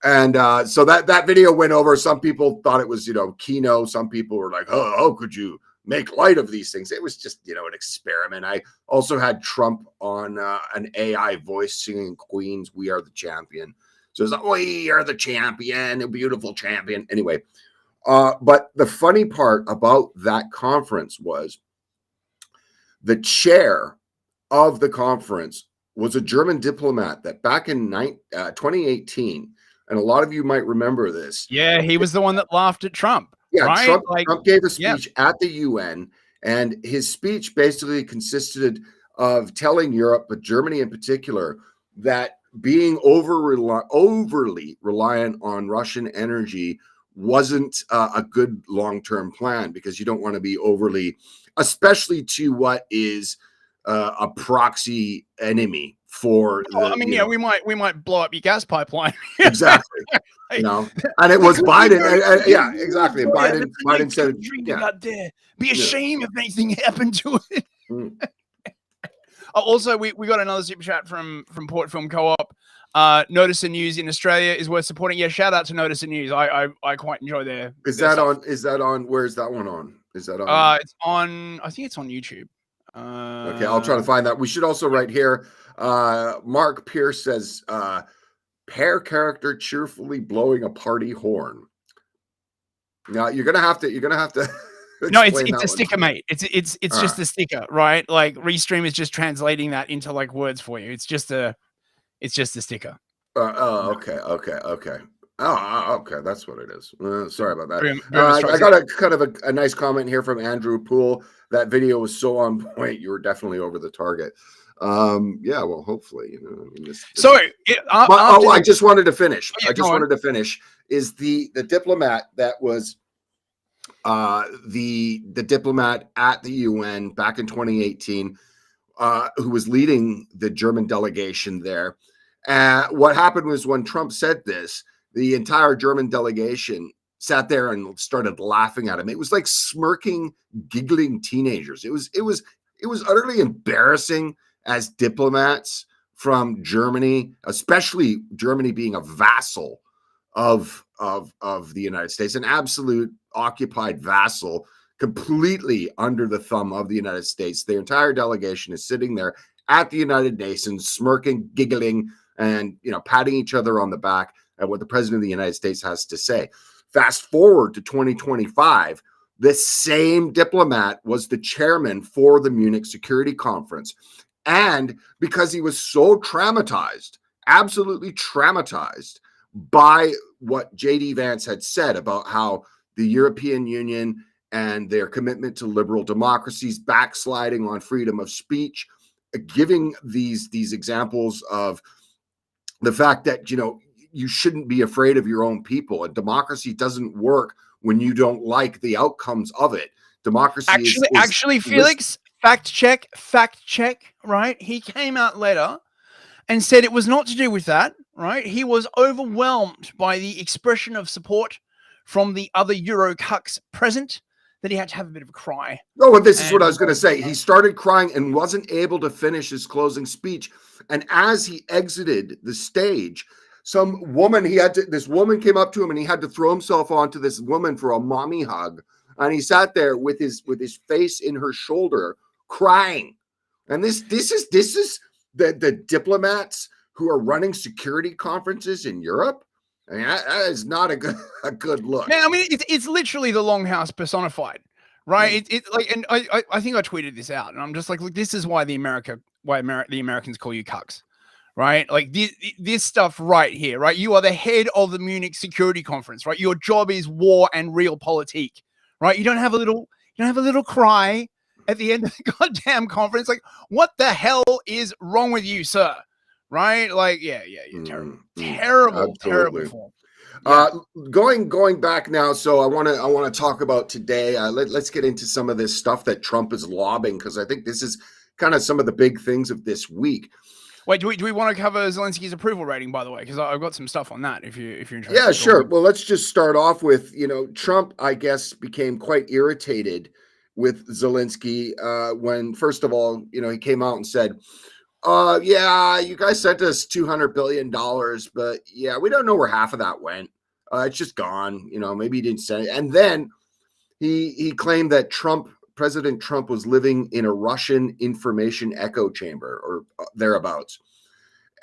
And so that video went over. Some people thought it was, Kino. Some people were like, oh, how could you make light of these things? It was just, an experiment. I also had Trump on an AI voice singing Queen's We Are the Champion. So it's like, we are the champion, a beautiful champion. Anyway, but the funny part about that conference was the chair of the conference was a German diplomat that back in 2018, and a lot of you might remember this. Yeah, he was the one that laughed at Trump. Yeah, right? Trump gave a speech at the UN, and his speech basically consisted of telling Europe, but Germany in particular, that being overly reliant on Russian energy wasn't a good long-term plan, because you don't want to be overly, especially to what is a proxy enemy for. We might blow up your gas pipeline. Exactly. And it was Biden. Yeah, exactly. And Biden said, "Not dare be ashamed if anything happened to it." Also, we got another super chat from Port Film Co-op. Notice the News in Australia is worth supporting. Yeah, shout out to Notice the News. I quite enjoy their. Is that on? Where is that one on? Is that on? It's on. I think it's on YouTube. Okay, I'll try to find that. We should also write here. Mark Pierce says, "Pair character cheerfully blowing a party horn." Now you're gonna have to. No, it's a sticker, mate. It's just a sticker, right? Like Restream is just translating that into like words for you. It's just a sticker. Okay. Oh, okay. That's what it is. Sorry about that. I got a kind of a nice comment here from Andrew Poole. That video was so on point. You were definitely over the target. Yeah. Well, hopefully, I just wanted to finish. Is the diplomat that was the diplomat at the UN back in 2018, who was leading the German delegation there. What happened was, when Trump said this, the entire German delegation sat there and started laughing at him. It was like smirking, giggling teenagers. It was utterly embarrassing as diplomats from Germany, especially Germany being a vassal of the United States, an absolute occupied vassal, completely under the thumb of the United States. The entire delegation is sitting there at the United Nations, smirking, giggling, and patting each other on the back at what the president of the United States has to say. Fast forward to 2025, this same diplomat was the chairman for the Munich Security Conference. And because he was so traumatized, absolutely traumatized by what JD Vance had said about how the European Union and their commitment to liberal democracies, backsliding on freedom of speech, giving these examples of the fact that, you shouldn't be afraid of your own people. And democracy doesn't work when you don't like the outcomes of it. Democracy actually, Felix, fact check, right? He came out later and said it was not to do with that, right? He was overwhelmed by the expression of support from the other Euro cucks present that he had to have a bit of a cry. Oh, and this is what I was going to say. He started crying and wasn't able to finish his closing speech. And as he exited the stage, some woman, this woman came up to him and he had to throw himself onto this woman for a mommy hug. And he sat there with his face in her shoulder, crying. And this is the diplomats who are running security conferences in Europe. I mean, that is not a good look. Man, I mean, it's literally the Longhouse personified, right? It's like, and I think I tweeted this out, and I'm just like, look, this is why the Americans call you cucks, right? Like this stuff right here, right? You are the head of the Munich Security Conference, right? Your job is war and realpolitik, right? You don't have a little cry at the end of the goddamn conference. Like, what the hell is wrong with you, sir? Right? Like, yeah, terrible form. Yeah. Going back now. So I want to talk about today. Let's get into some of this stuff that Trump is lobbing, because I think this is kind of some of the big things of this week. Wait, do we want to cover Zelensky's approval rating, by the way? Because I've got some stuff on that if you're interested. Yeah, sure. Well, let's just start off with, Trump, I guess, became quite irritated with Zelenskyy when, first of all, he came out and said, yeah, you guys sent us $200 billion, but yeah, we don't know where half of that went. It's just gone. Maybe he didn't send it. And then he claimed that President Trump was living in a Russian information echo chamber or thereabouts.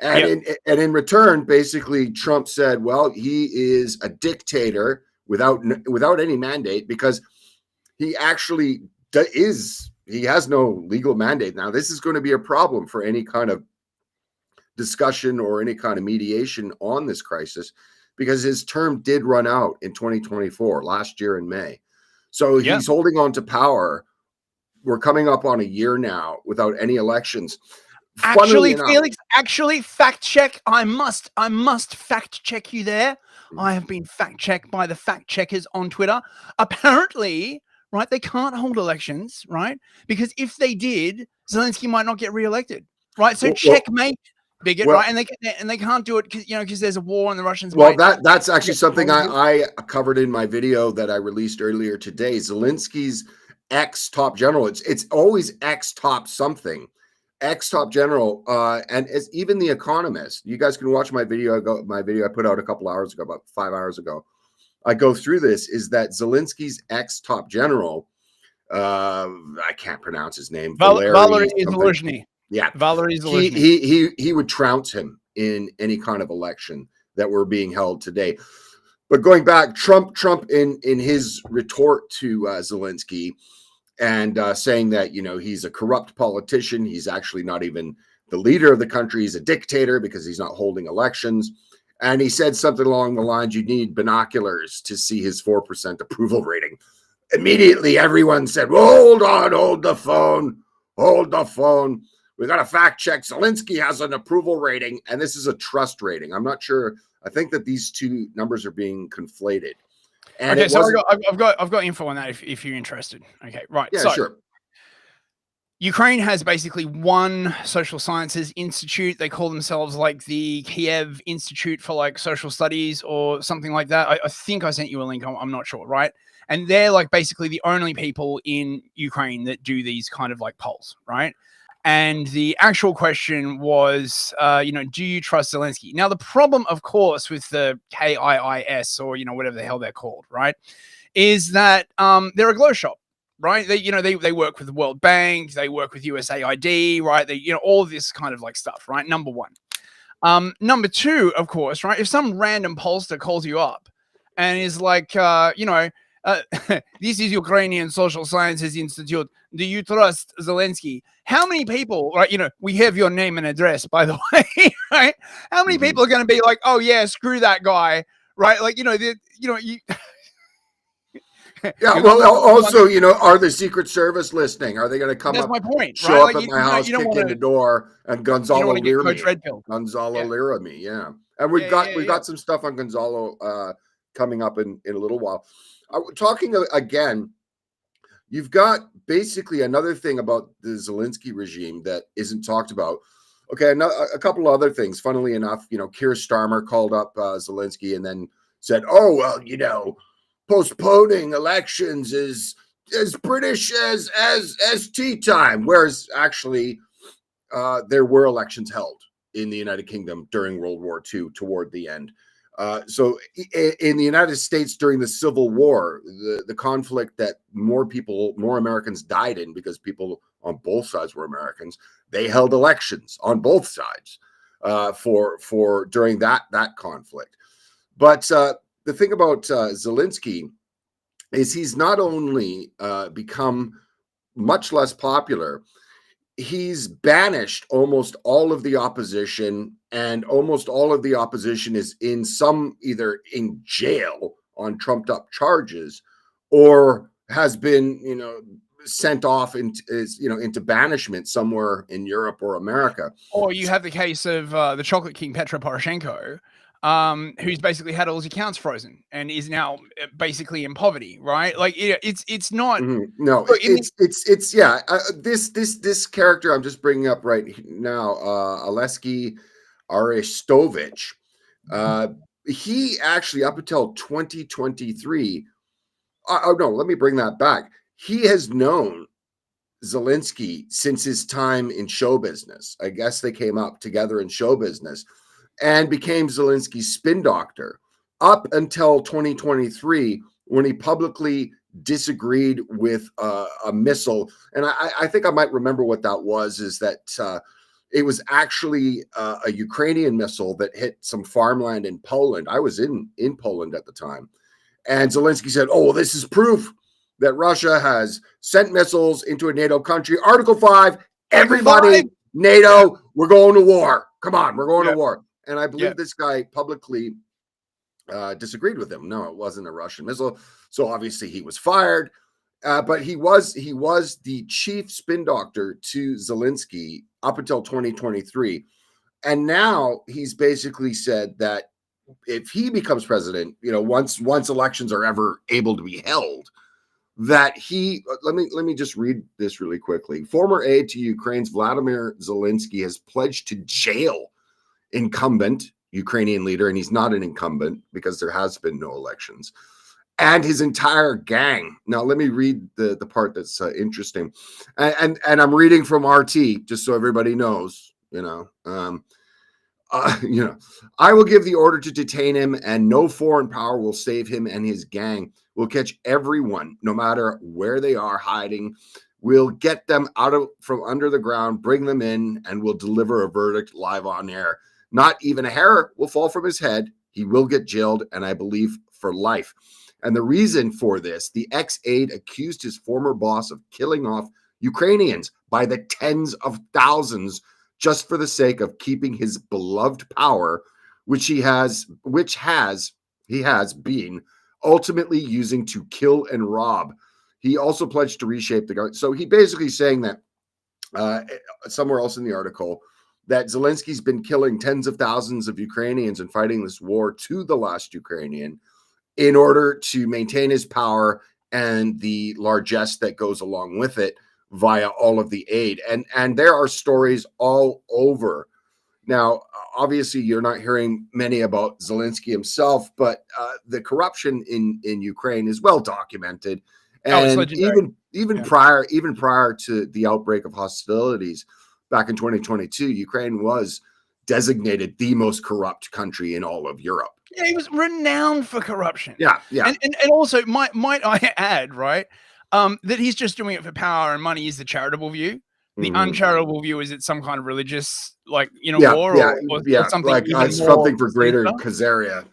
And in return, basically, Trump said, well, he is a dictator without any mandate, because he actually he has no legal mandate. Now, this is going to be a problem for any kind of discussion or any kind of mediation on this crisis, because his term did run out in 2024, last year in May. So he's holding on to power. We're coming up on a year now without any elections. Actually, Felix, fact check. I must fact check you there. I have been fact checked by the fact checkers on Twitter. Apparently, right, they can't hold elections, right? Because if they did, Zelenskyy might not get reelected, right? So checkmate, bigot, right? And they can't do it because there's a war and the Russians. Well, that's actually something I covered in my video that I released earlier today. Zelensky's ex-top general. It's always ex-top something. Ex-top general, and it's even The Economist. You guys can watch my video. I put out a couple hours ago, about 5 hours ago. I go through this. Is that Zelenskyy's ex-top general? I can't pronounce his name. Valery Zelenskyy. Yeah, Valery Zelenskyy. He would trounce him in any kind of election that were being held today. But going back, Trump in his retort to Zelenskyy, and saying that, he's a corrupt politician. He's actually not even the leader of the country. He's a dictator because he's not holding elections. And he said something along the lines, you need binoculars to see his 4% approval rating. Immediately, everyone said, hold on, hold the phone. We got to fact check. Zelenskyy has an approval rating, and this is a trust rating. I'm not sure. I think that these two numbers are being conflated. And okay, so I've got info on that if you're interested. Okay, right. Yeah, sure. Ukraine has basically one social sciences institute. They call themselves like the Kiev Institute for like Social Studies or something like that. I think I sent you a link. I'm not sure, right? And they're like basically the only people in Ukraine that do these kind of like polls, right? And the actual question was, do you trust Zelenskyy? Now, the problem, of course, with the KIIS or, whatever the hell they're called, right, is that they're a glow shop, right? They work with the World Bank, they work with USAID, right? They, all this kind of like stuff, right? Number one. Number two, of course, right? If some random pollster calls you up and is like, this is Ukrainian Social Sciences Institute. Do you trust Zelenskyy? How many people, right? We have your name and address, by the way, right? How many people are going to be like, oh yeah, screw that guy, right? Like, Yeah, You're well, not the one also, you know, are the Secret Service listening? Are they going to come that's up, my point, right? show up Like, at my house, you don't kick in wanna the door, and you don't Gonzalo wanna get Lira Coach me? Red Pill. Gonzalo Yeah. Lira me, yeah. And Yeah, yeah, we've yeah. got some stuff on Gonzalo coming up in a little while. Talking again, you've got basically another thing about the Zelenskyy regime that isn't talked about. Okay, a couple of other things. Funnily enough, you know, Keir Starmer called up Zelenskyy and then said, "Oh well, you know, postponing elections is as British as tea time." Whereas actually, there were elections held in the United Kingdom during World War II toward the end. So in the United States during the Civil War, the conflict that more Americans died in because people on both sides were Americans, they held elections on both sides for during that conflict. But the thing about Zelenskyy is he's not only become much less popular, he's banished almost all of the opposition, and almost all of the opposition is in either in jail on trumped up charges or has been, you know, sent off into banishment somewhere in Europe or America. Or you have the case of the Chocolate King Petro Poroshenko, who's basically had all his accounts frozen and is now basically in poverty, right? Like it's not. No, Look, it's yeah. This character I'm just bringing up right now, Zelenskyy Arestovich, he actually up until 2023. Oh no, let me bring that back. He has known Zelenskyy since his time in show business. I guess they came up together in show business and became Zelenskyy's spin doctor up until 2023 when he publicly disagreed with a missile. And I think I might remember what that was, is that it was actually a Ukrainian missile that hit some farmland in Poland. I was in Poland at the time. And Zelenskyy said, "Oh, well, this is proof that Russia has sent missiles into a NATO country. Article 5, everybody, NATO, we're going to war. Come on, we're going to war." And I believe this guy publicly disagreed with him. No, it wasn't a Russian missile. So obviously he was fired. But he was the chief spin doctor to Zelenskyy up until 2023. And now he's basically said that if he becomes president, you know, once elections are ever able to be held, that he let me just read this really quickly. Former aide to Ukraine's Vladimir Zelenskyy has pledged to jail incumbent Ukrainian leader, and he's not an incumbent because there has been no elections, and his entire gang. Now let me read the part that's interesting, and I'm reading from RT just so everybody knows, you know. I will give the order to detain him, and no foreign power will save him and his gang. We'll catch everyone, no matter where they are hiding. We'll get them from under the ground, bring them in, and we'll deliver a verdict live on air. Not even a hair will fall from his head. He will get jailed, and I believe for life. And the reason for this, the ex-aide accused his former boss of killing off Ukrainians by the tens of thousands just for the sake of keeping his beloved power, which he has been ultimately using to kill and rob. He also pledged to reshape the government. So he basically saying that somewhere else in the article that Zelenskyy's been killing tens of thousands of Ukrainians and fighting this war to the last Ukrainian in order to maintain his power and the largesse that goes along with it via all of the aid. And there are stories all over. Now, obviously, you're not hearing many about Zelenskyy himself, but the corruption in Ukraine is well documented. And even prior to the outbreak of hostilities back in 2022, Ukraine was designated the most corrupt country in all of Europe. Yeah, he was renowned for corruption. Yeah. And also, might I add, right, that he's just doing it for power and money is the charitable view. The uncharitable view is it's some kind of religious, like, you know, war or something like something for greater Khazaria.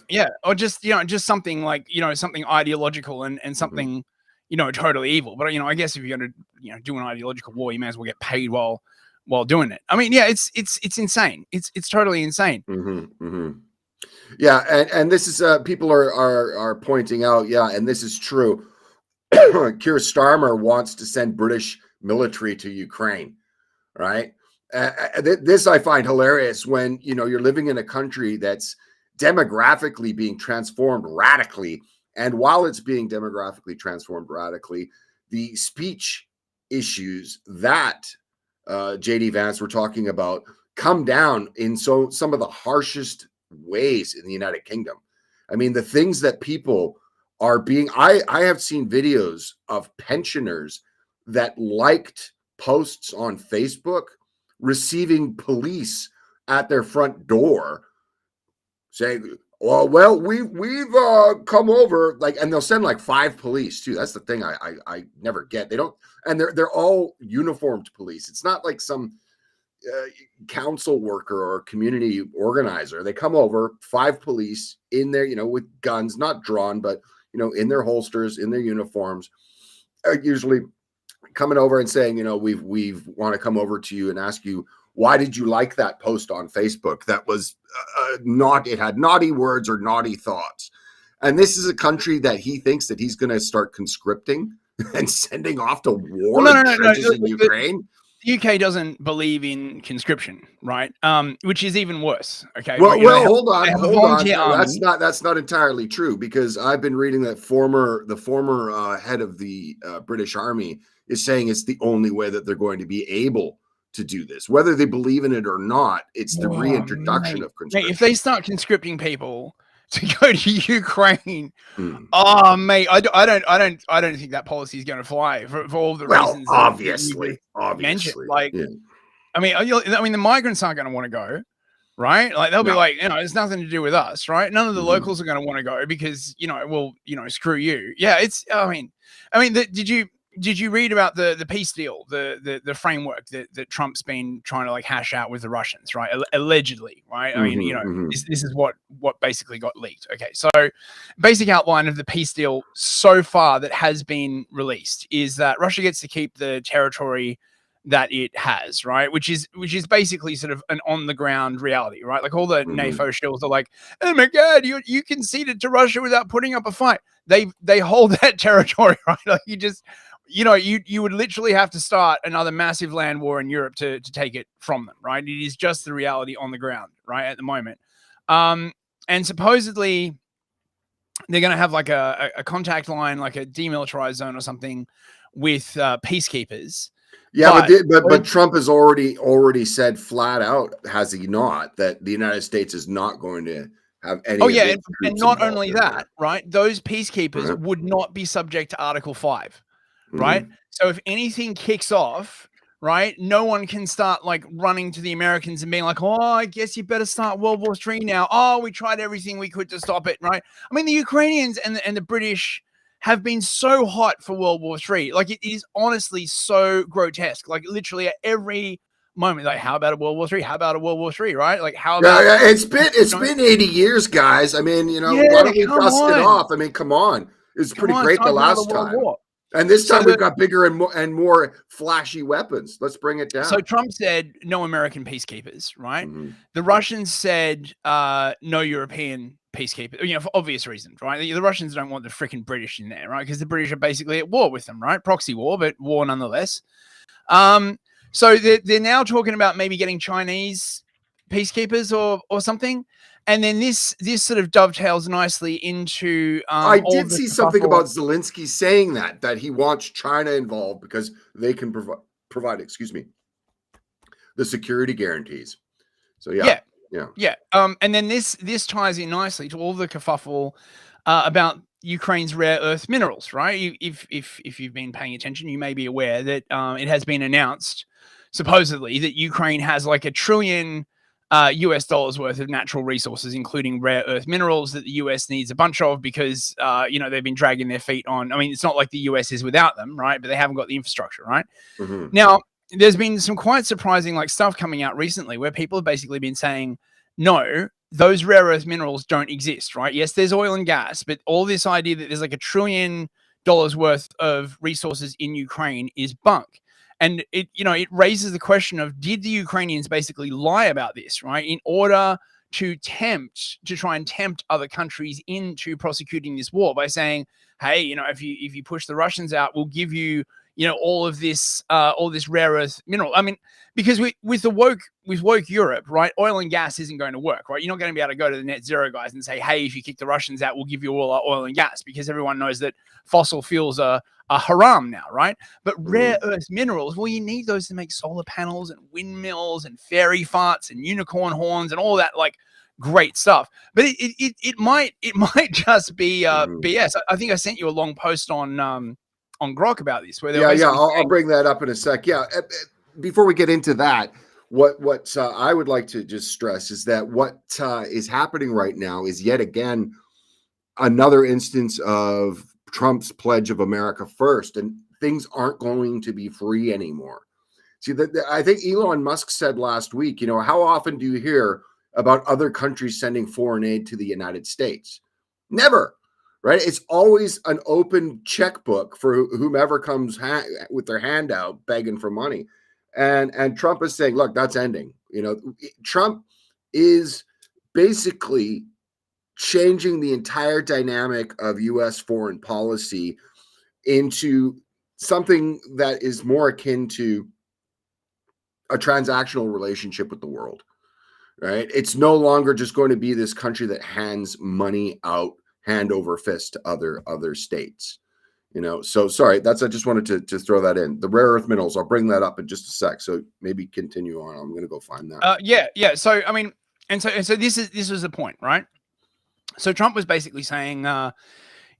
Yeah, or just, you know, just something like, you know, something ideological and something, you know, totally evil. But, you know, I guess if you're going to, you know, do an ideological war, you may as well get paid while doing it. I mean, yeah, it's insane. It's totally insane. Yeah, and this is people are pointing out, yeah, and this is true. Keir Starmer wants to send British military to Ukraine, right? This I find hilarious when, you know, you're living in a country that's demographically being transformed radically. And while it's being demographically transformed radically, the speech issues that JD Vance were talking about come down in some of the harshest ways in the United Kingdom. I mean, the things that people are being, I have seen videos of pensioners that liked posts on Facebook receiving police at their front door saying, well, we've come over, like, and they'll send like 5 police too. That's the thing I never get. They don't, and they're all uniformed police. It's not like some council worker or community organizer. They come over, 5 police in there, you know, with guns, not drawn, but, you know, in their holsters, in their uniforms, usually coming over and saying, you know, we want to come over to you and ask you, why did you like that post on Facebook? That was it had naughty words or naughty thoughts. And this is a country that he thinks that he's going to start conscripting and sending off to war in Ukraine. The UK doesn't believe in conscription, right? Which is even worse. Okay. Well, hold on. No, that's not entirely true, because I've been reading that the former head of the British Army is saying it's the only way that they're going to be able to do this, whether they believe in it or not. It's the reintroduction of conscription. Mate, if they start conscripting people to go to Ukraine, oh mate, I don't think that policy is going to fly for all the reasons. Obviously. Like, yeah. I mean, the migrants aren't going to want to go, right? Like they'll be like, you know, it's nothing to do with us, right? None of the locals are going to want to go because, you know, well, you know, screw you. Yeah, it's. I mean, did you read about the peace deal, the framework that Trump's been trying to like hash out with the Russians, right? Allegedly, right? I mean, you know, this is what basically got leaked. Okay, so basic outline of the peace deal so far that has been released is that Russia gets to keep the territory that it has, right? Which is basically sort of an on the ground reality, right? Like all the NATO shills are like, oh my God, you conceded to Russia without putting up a fight. They hold that territory, right? Like you just, you know, you would literally have to start another massive land war in Europe to take it from them, right? It is just the reality on the ground, right, at the moment. And supposedly they're going to have like a contact line, like a demilitarized zone or something with peacekeepers. Yeah, but Trump has already said flat out, has he not, that the United States is not going to have any. Oh yeah, and not only that, right? Those peacekeepers would not be subject to Article 5. Right. So if anything kicks off, right, no one can start like running to the Americans and being like, oh, I guess you better start World War III now. Oh, we tried everything we could to stop it. Right. I mean, the Ukrainians and the British have been so hot for World War III. Like it is honestly so grotesque. Like literally at every moment, like how about a World War III? How about a World War III? Right. Like how about it's been 80 years, guys. I mean, you know, why don't we dust it off? I mean, come on. It's pretty great the last time. And this time we've got bigger and more flashy weapons. Let's bring it down. So Trump said no American peacekeepers, right? The Russians said no European peacekeepers, you know, for obvious reasons, right? The Russians don't want the freaking British in there, right? Because the British are basically at war with them, right? Proxy war, but war nonetheless. So they're now talking about maybe getting Chinese peacekeepers or something. And then this sort of dovetails nicely into. I did see something about Zelenskyy saying that he wants China involved because they can provide, the security guarantees. So yeah. And then this ties in nicely to all the kerfuffle about Ukraine's rare earth minerals, right? If you've been paying attention, you may be aware that it has been announced supposedly that Ukraine has like $1 trillion US dollars worth of natural resources, including rare earth minerals that the US needs a bunch of because, you know, they've been dragging their feet on. I mean, it's not like the US is without them, right? But they haven't got the infrastructure, right? Now, there's been some quite surprising like stuff coming out recently where people have basically been saying, no, those rare earth minerals don't exist, right? Yes, there's oil and gas, but all this idea that there's like $1 trillion worth of resources in Ukraine is bunk. And it raises the question of, did the Ukrainians basically lie about this, right? In order to try and tempt other countries into prosecuting this war by saying, hey, if you push the Russians out, we'll give you, all this rare earth mineral. I mean, because with woke Europe, right, oil and gas isn't going to work, right? You're not going to be able to go to the net zero guys and say, hey, if you kick the Russians out, we'll give you all our oil and gas, because everyone knows that fossil fuels are haram now, right? But rare earth minerals, well, you need those to make solar panels and windmills and fairy farts and unicorn horns and all that, like, great stuff. But it might just be BS. I think I sent you a long post on Grok about this, where I'll bring that up in a sec. Before we get into that, what I would like to just stress is that what is happening right now is yet again another instance of Trump's pledge of America first, and things aren't going to be free anymore. See, I think Elon Musk said last week, how often do you hear about other countries sending foreign aid to the United States? Never, right? It's always an open checkbook for whomever comes with their hand out begging for money. And Trump is saying, look, that's ending. Trump is basically changing the entire dynamic of U.S. foreign policy into something that is more akin to a transactional relationship with the world, right? It's no longer just going to be this country that hands money out hand over fist to other states. So sorry, I just wanted to throw that in. The rare earth minerals, I'll bring that up in just a sec. So maybe continue on. I'm going to go find that. Yeah. So I mean, and so this was the point, right? So Trump was basically saying, well,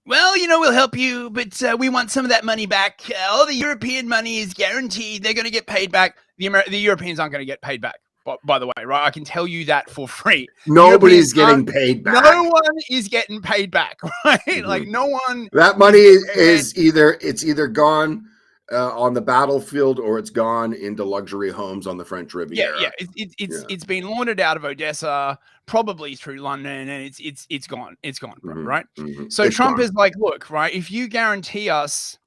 we'll help you, but we want some of that money back. All the European money is guaranteed. They're going to get paid back. The Europeans aren't going to get paid back. By the way, right? I can tell you that for free. Nobody's getting paid back. No one is getting paid back, right? Mm-hmm. Like no one. That money is either gone on the battlefield or it's gone into luxury homes on the French Riviera. Yeah. It's been laundered out of Odessa, probably through London, and it's gone. It's gone, right? Mm-hmm. So it's Trump is like, look, right? If you guarantee us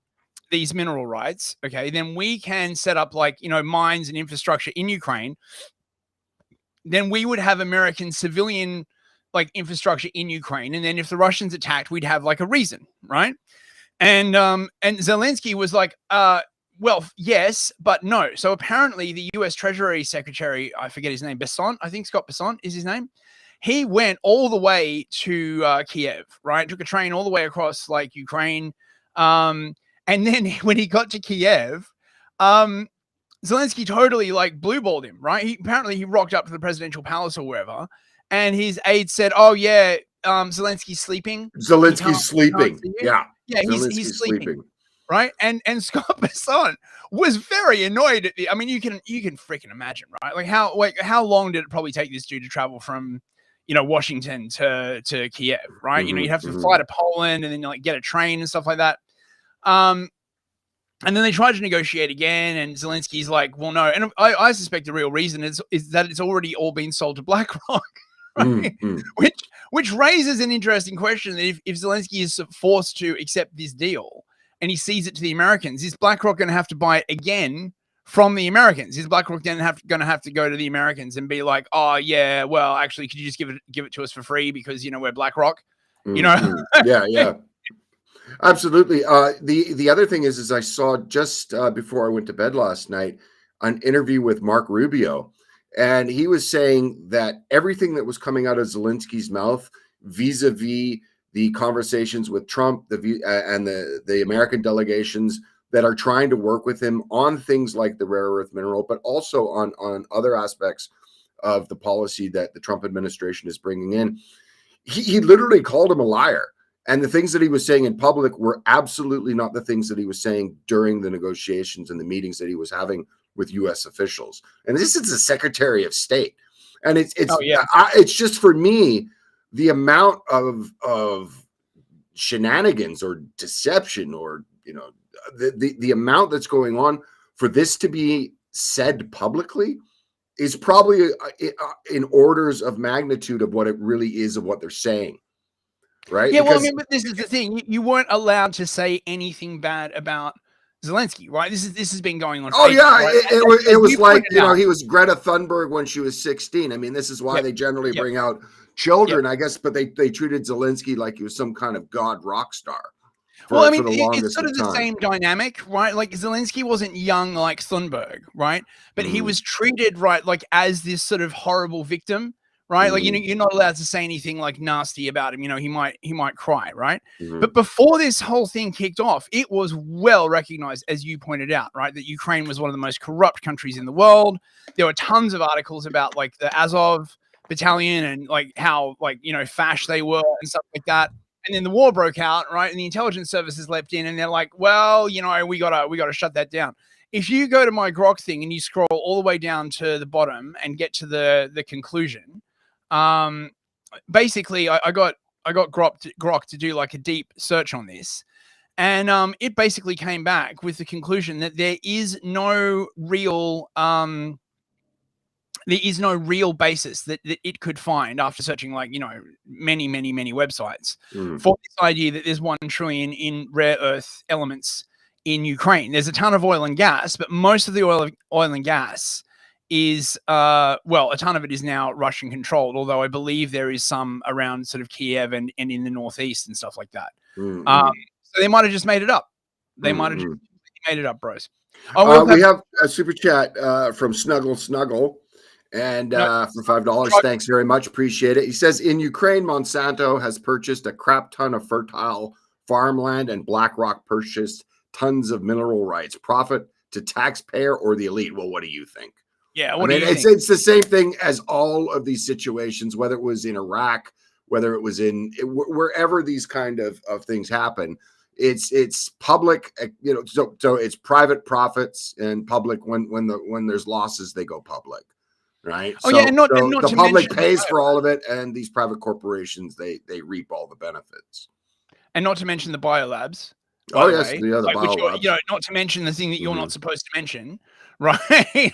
these mineral rights, okay, then we can set up mines and infrastructure in Ukraine. Then we would have American civilian infrastructure in Ukraine. And then if the Russians attacked, we'd have a reason, right? And Zelenskyy was like, well, yes, but no. So apparently the US Treasury Secretary, I forget his name, Besant, I think Scott Besant is his name. He went all the way to Kiev, right? Took a train all the way across Ukraine. And then when he got to Kiev, Zelenskyy totally blue-balled him, right? Apparently he rocked up to the presidential palace or wherever, and his aide said, "Oh yeah, Zelenskyy's sleeping. Zelensky's sleeping. Yeah, he's sleeping, right?" And Scott Besant was very annoyed at the. I mean, you can freaking imagine, right? How long did it probably take this dude to travel from, Washington to Kiev, right? Mm-hmm, you have to fly to Poland and then get a train and stuff like that. And then they tried to negotiate again, and Zelensky's like, well, no. And I suspect the real reason is that it's already all been sold to BlackRock, right? Which raises an interesting question. That if Zelenskyy is forced to accept this deal and he sees it to the Americans, is BlackRock going to have to buy it again from the Americans? Is BlackRock then going to have to go to the Americans and be like, oh, yeah, well, actually, could you just give it to us for free because, we're BlackRock? Yeah. Absolutely. The other thing is I saw just before I went to bed last night an interview with Mark Rubio, and he was saying that everything that was coming out of Zelenskyy's mouth vis-a-vis the conversations with Trump and the American delegations that are trying to work with him on things like the rare earth mineral, but also on other aspects of the policy that the Trump administration is bringing in. He literally called him a liar. And the things that he was saying in public were absolutely not the things that he was saying during the negotiations and the meetings that he was having with U.S. officials. And this is the Secretary of State. And it's just, for me, the amount of shenanigans or deception or, the amount that's going on for this to be said publicly is probably in orders of magnitude of what it really is of what they're saying. Right. Yeah, well, but this is the thing. You weren't allowed to say anything bad about Zelenskyy, right? This has been going on. Oh, yeah. Right? It was like, he was Greta Thunberg when she was 16. I mean, this is why they generally bring out children, I guess, but they treated Zelenskyy like he was some kind of god rock star. Well, I for mean, the it's longest sort of the time. same dynamic, right? Like Zelenskyy wasn't young like Thunberg, right? But he was treated right like as this sort of horrible victim, right? Like you're not allowed to say anything like nasty about him. He might cry, right? But before this whole thing kicked off, it was well recognized, as you pointed out, right, that Ukraine was one of the most corrupt countries in the world. There were tons of articles about like the Azov battalion and like how fash they were and stuff like that. And then the war broke out, right? And the intelligence services leapt in, and they're like, "Well, we gotta shut that down." If you go to my Grok thing and you scroll all the way down to the bottom and get to the conclusion, basically, I got Grok to do like a deep search on this, and it basically came back with the conclusion that there is no real basis that it could find after searching many websites for this idea that there's 1 trillion in rare earth elements in Ukraine. There's a ton of oil and gas, but most of the oil and gas is a ton of it is now Russian controlled, although I believe there is some around sort of Kiev and in the northeast and stuff like that. So they might have just made it up. They might have just made it up, bros. We have a super chat from Snuggle. And for $5, thanks very much. Appreciate it. He says, in Ukraine, Monsanto has purchased a crap ton of fertile farmland and BlackRock purchased tons of mineral rights. Profit to taxpayer or the elite? Well, what do you think? Yeah, it's the same thing as all of these situations, whether it was in Iraq, whether it was wherever these kind of things happen. It's public, so it's private profits, and public when there's losses, they go public. Right. Oh, yeah, and not the to public mention pays for all of it, and these private corporations they reap all the benefits. And not to mention the biolabs. Oh yes, the other biolabs. Not to mention the thing that you're not supposed to mention, right?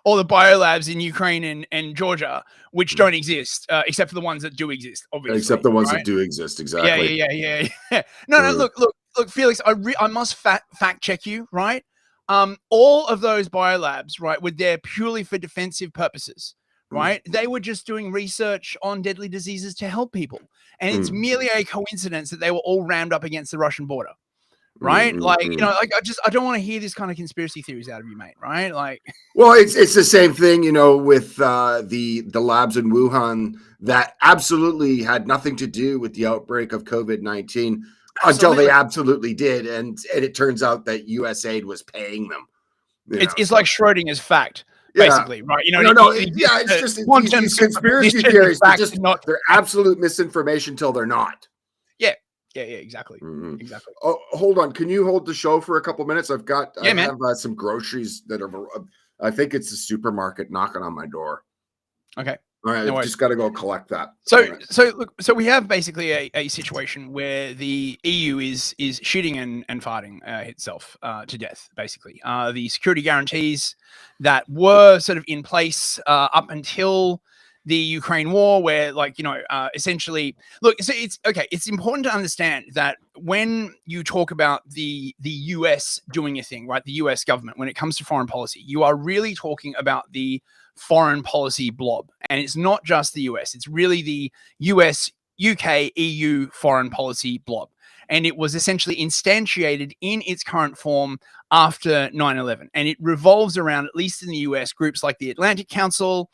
All the biolabs in Ukraine and Georgia, which don't exist, except for the ones that do exist, obviously. Except the ones that do exist, exactly. Yeah. No, look, Felix, I must fact check you, right? All of those biolabs, right, were there purely for defensive purposes, right? They were just doing research on deadly diseases to help people. And it's merely a coincidence that they were all rammed up against the Russian border, right? I don't want to hear this kind of conspiracy theories out of you, mate, right? Well, it's the same thing, with the labs in Wuhan that absolutely had nothing to do with the outbreak of COVID-19. Until they absolutely did, and it turns out that USAID was paying them. It's like Schrodinger's fact, basically, right? It's just these conspiracy theories. They're absolute misinformation till they're not. Yeah, exactly. Exactly. Oh, hold on. Can you hold the show for a couple minutes? I have some groceries that are. I think it's the supermarket knocking on my door. Okay. All right, I just got to go collect that. So we have basically a situation where the EU is shooting and farting itself to death, basically. The security guarantees that were sort of in place up until the Ukraine war, where essentially, look, so it's important to understand that when you talk about the US doing a thing, right, the US government, when it comes to foreign policy, you are really talking about the foreign policy blob. And it's not just the US, it's really the US, UK, EU foreign policy blob. And it was essentially instantiated in its current form after 9/11. And it revolves around, at least in the US, groups like the Atlantic Council,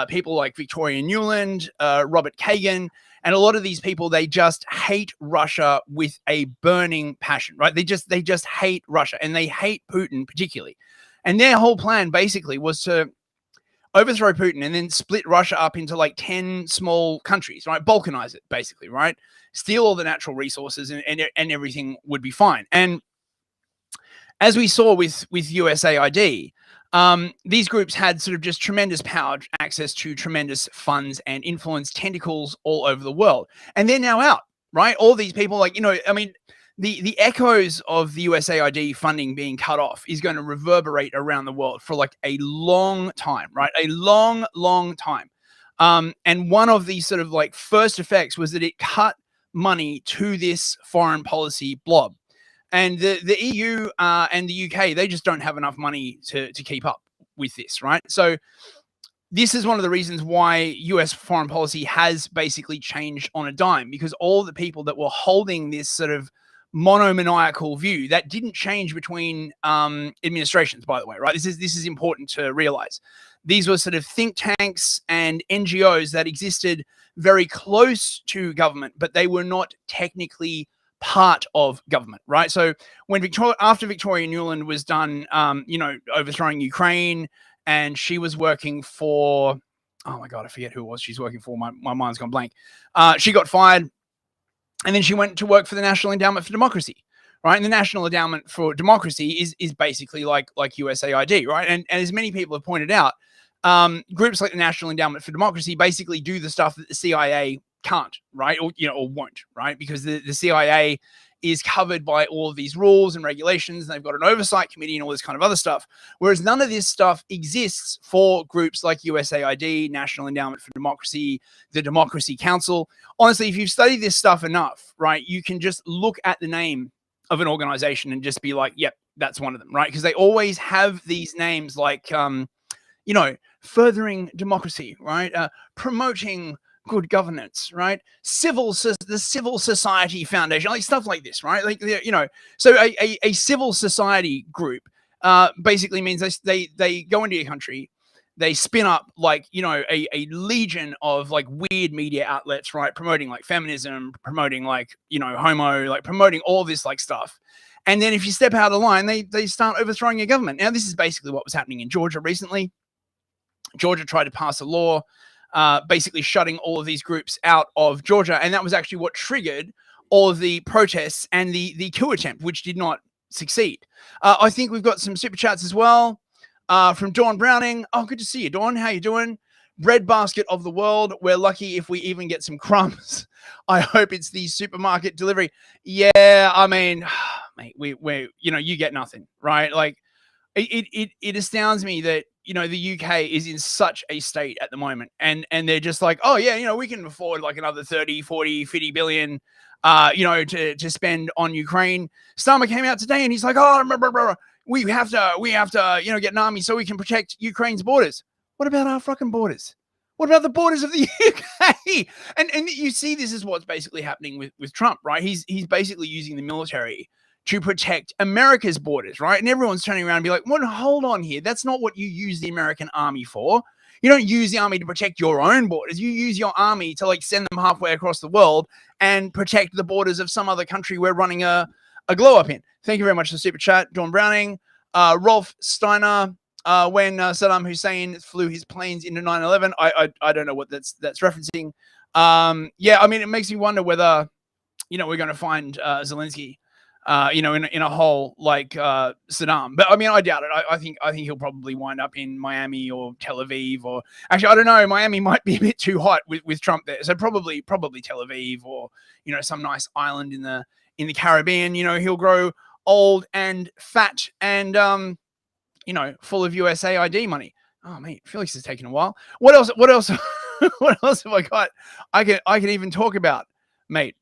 people like Victoria Nuland, Robert Kagan, and a lot of these people, they just hate Russia with a burning passion, right? They just hate Russia, and they hate Putin particularly. And their whole plan basically was to overthrow Putin and then split Russia up into 10 small countries, right? Balkanize it, basically, right? Steal all the natural resources and everything would be fine. And as we saw with USAID, these groups had sort of just tremendous power, access to tremendous funds and influence, tentacles all over the world. And they're now out, right? All these people, the echoes of the USAID funding being cut off is going to reverberate around the world for a long time, right? A long, long time. And one of the sort of first effects was that it cut money to this foreign policy blob. And the EU and the UK, they just don't have enough money to keep up with this, right? So this is one of the reasons why US foreign policy has basically changed on a dime, because all the people that were holding this sort of monomaniacal view that didn't change between administrations, by the way, right? This is important to realize. These were sort of think tanks and NGOs that existed very close to government, but they were not technically part of government, right? So when after Victoria Nuland was done, overthrowing Ukraine, and she was working for, oh my God, I forget who it was she's working for. My mind's gone blank. She got fired, and then she went to work for the National Endowment for Democracy, right? And the National Endowment for Democracy is basically like USAID, right? And as many people have pointed out, groups like the National Endowment for Democracy basically do the stuff that the CIA can't, right? Or won't, right? Because the CIA is covered by all of these rules and regulations, and they've got an oversight committee and all this kind of other stuff. Whereas none of this stuff exists for groups like USAID, National Endowment for Democracy, the Democracy Council. Honestly, if you've studied this stuff enough, right, you can just look at the name of an organization and just be like, yep, that's one of them, right? Because they always have these names like, furthering democracy, right? Promoting good governance, right? The Civil Society Foundation, like stuff like this, right? Like, so a civil society group basically means they go into your country, they spin up like, a legion of like weird media outlets, right? Promoting like feminism, promoting like, homo, like promoting all this like stuff. And then if you step out of line, they start overthrowing your government. Now, this is basically what was happening in Georgia recently. Georgia tried to pass a law basically shutting all of these groups out of Georgia. And that was actually what triggered all of the protests and the coup attempt, which did not succeed. I think we've got some super chats as well from Dawn Browning. Oh, good to see you, Dawn. How you doing? Breadbasket of the world. We're lucky if we even get some crumbs. I hope it's the supermarket delivery. Yeah, I mean, mate, we're you get nothing, right? Like, it astounds me that, the UK is in such a state at the moment, and they're just like, oh yeah, we can afford like another 30, 40, 50 billion, to spend on Ukraine. Starmer came out today and he's like, oh, we have to, get an army so we can protect Ukraine's borders. What about our fucking borders? What about the borders of the UK? And you see, this is what's basically happening with Trump, right? He's basically using the military to protect America's borders, right? And everyone's turning around and be like, well, hold on here. That's not what you use the American army for. You don't use the army to protect your own borders. You use your army to like send them halfway across the world and protect the borders of some other country we're running a glow up in. Thank you very much for the super chat, Dawn Browning. Rolf Steiner, when Saddam Hussein flew his planes into 9/11, I don't know what that's referencing. Yeah, I mean, it makes me wonder whether, we're going to find Zelenskyy in a hole like Saddam. But I mean, I doubt it. I think he'll probably wind up in Miami or Tel Aviv, or actually, I don't know. Miami might be a bit too hot with Trump there. So probably Tel Aviv, or, some nice island in the Caribbean. He'll grow old and fat and, full of USAID money. Oh, mate, Felix is taking a while. What else? What else have I got? I can even talk about, mate.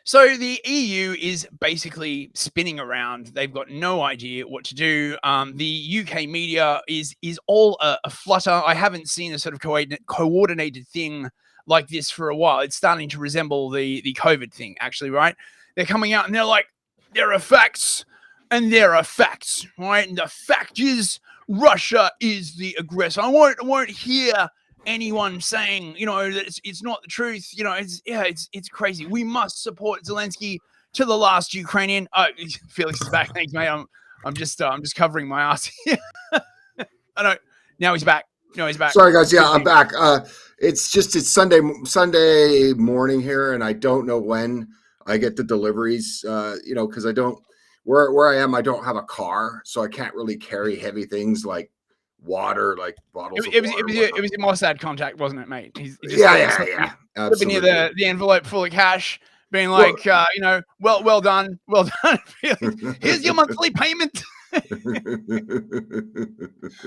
So the EU is basically spinning around. They've got no idea what to do. The UK media is all a flutter. I haven't seen a sort of coordinated thing like this for a while. It's starting to resemble the COVID thing, actually, right? They're coming out and they're like, there are facts and there are facts, right? And the fact is Russia is the aggressor. I won't hear anyone saying, that it's not the truth. It's crazy. We must support Zelenskyy to the last Ukrainian. Felix is back. Thanks, mate. I'm just covering my ass here. I know. Now he's back. No, he's back. Sorry, guys. Yeah, I'm back. It's Sunday morning here, and I don't know when I get the deliveries. Because I don't where I am. I don't have a car, so I can't really carry heavy things like water, like bottles of water. It was a Mossad contact, wasn't it, mate? Yeah. Flipping near the envelope full of cash, being like, well done. Here's your monthly payment.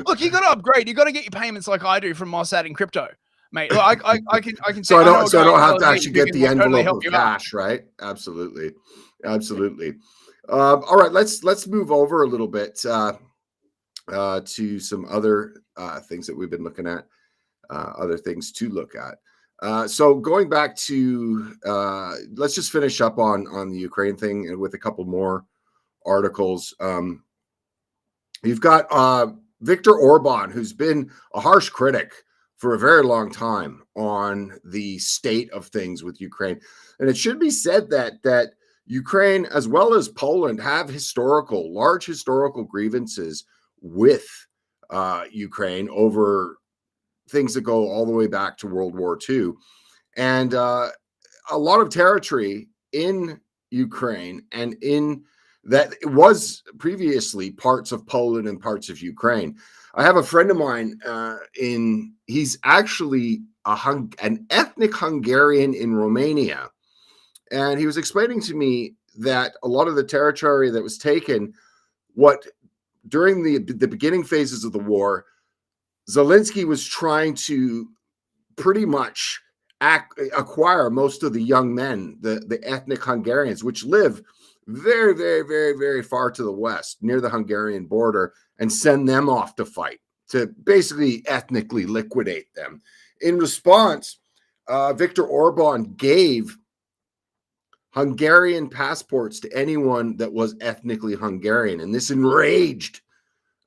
Look, you got to upgrade. You got to get your payments like I do from Mossad and crypto, mate. Look, I can. So I don't have to actually get the envelope of cash, right? Absolutely. All right, let's move over a little bit. To some other things that we've been looking at, other things to look at. So going back to, let's just finish up on the Ukraine thing and with a couple more articles. You've got Viktor Orban, who's been a harsh critic for a very long time on the state of things with Ukraine. And it should be said that Ukraine, as well as Poland, have large historical grievances with Ukraine over things that go all the way back to World War II. And a lot of territory in Ukraine and in that it was previously parts of Poland and parts of Ukraine. I have a friend of mine he's actually an ethnic Hungarian in Romania. And he was explaining to me that a lot of the territory that was taken, during the beginning phases of the war, Zelenskyy was trying to pretty much acquire most of the young men, the ethnic Hungarians, which live very, very, very, very far to the west, near the Hungarian border, and send them off to fight, to basically ethnically liquidate them. In response, Viktor Orban gave Hungarian passports to anyone that was ethnically Hungarian, and this enraged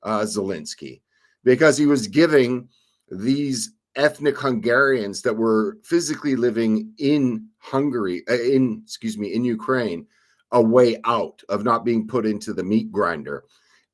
Zelenskyy, because he was giving these ethnic Hungarians that were physically living in in Ukraine, a way out of not being put into the meat grinder.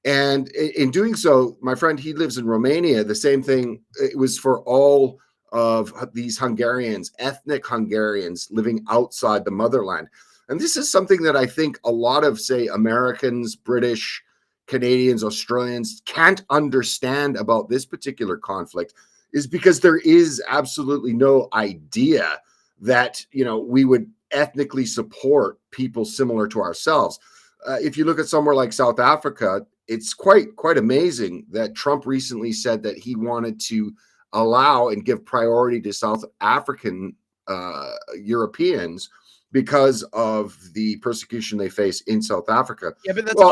And in doing so, my friend, he lives in Romania. The same thing, it was for all of these Hungarians, ethnic Hungarians living outside the motherland. And this is something that I think a lot of, say, Americans, British, Canadians, Australians can't understand about this particular conflict, is because there is absolutely no idea that, we would ethnically support people similar to ourselves. If you look at somewhere like South Africa, it's quite amazing that Trump recently said that he wanted to allow and give priority to South African Europeans because of the persecution they face in South Africa. Yeah, but that's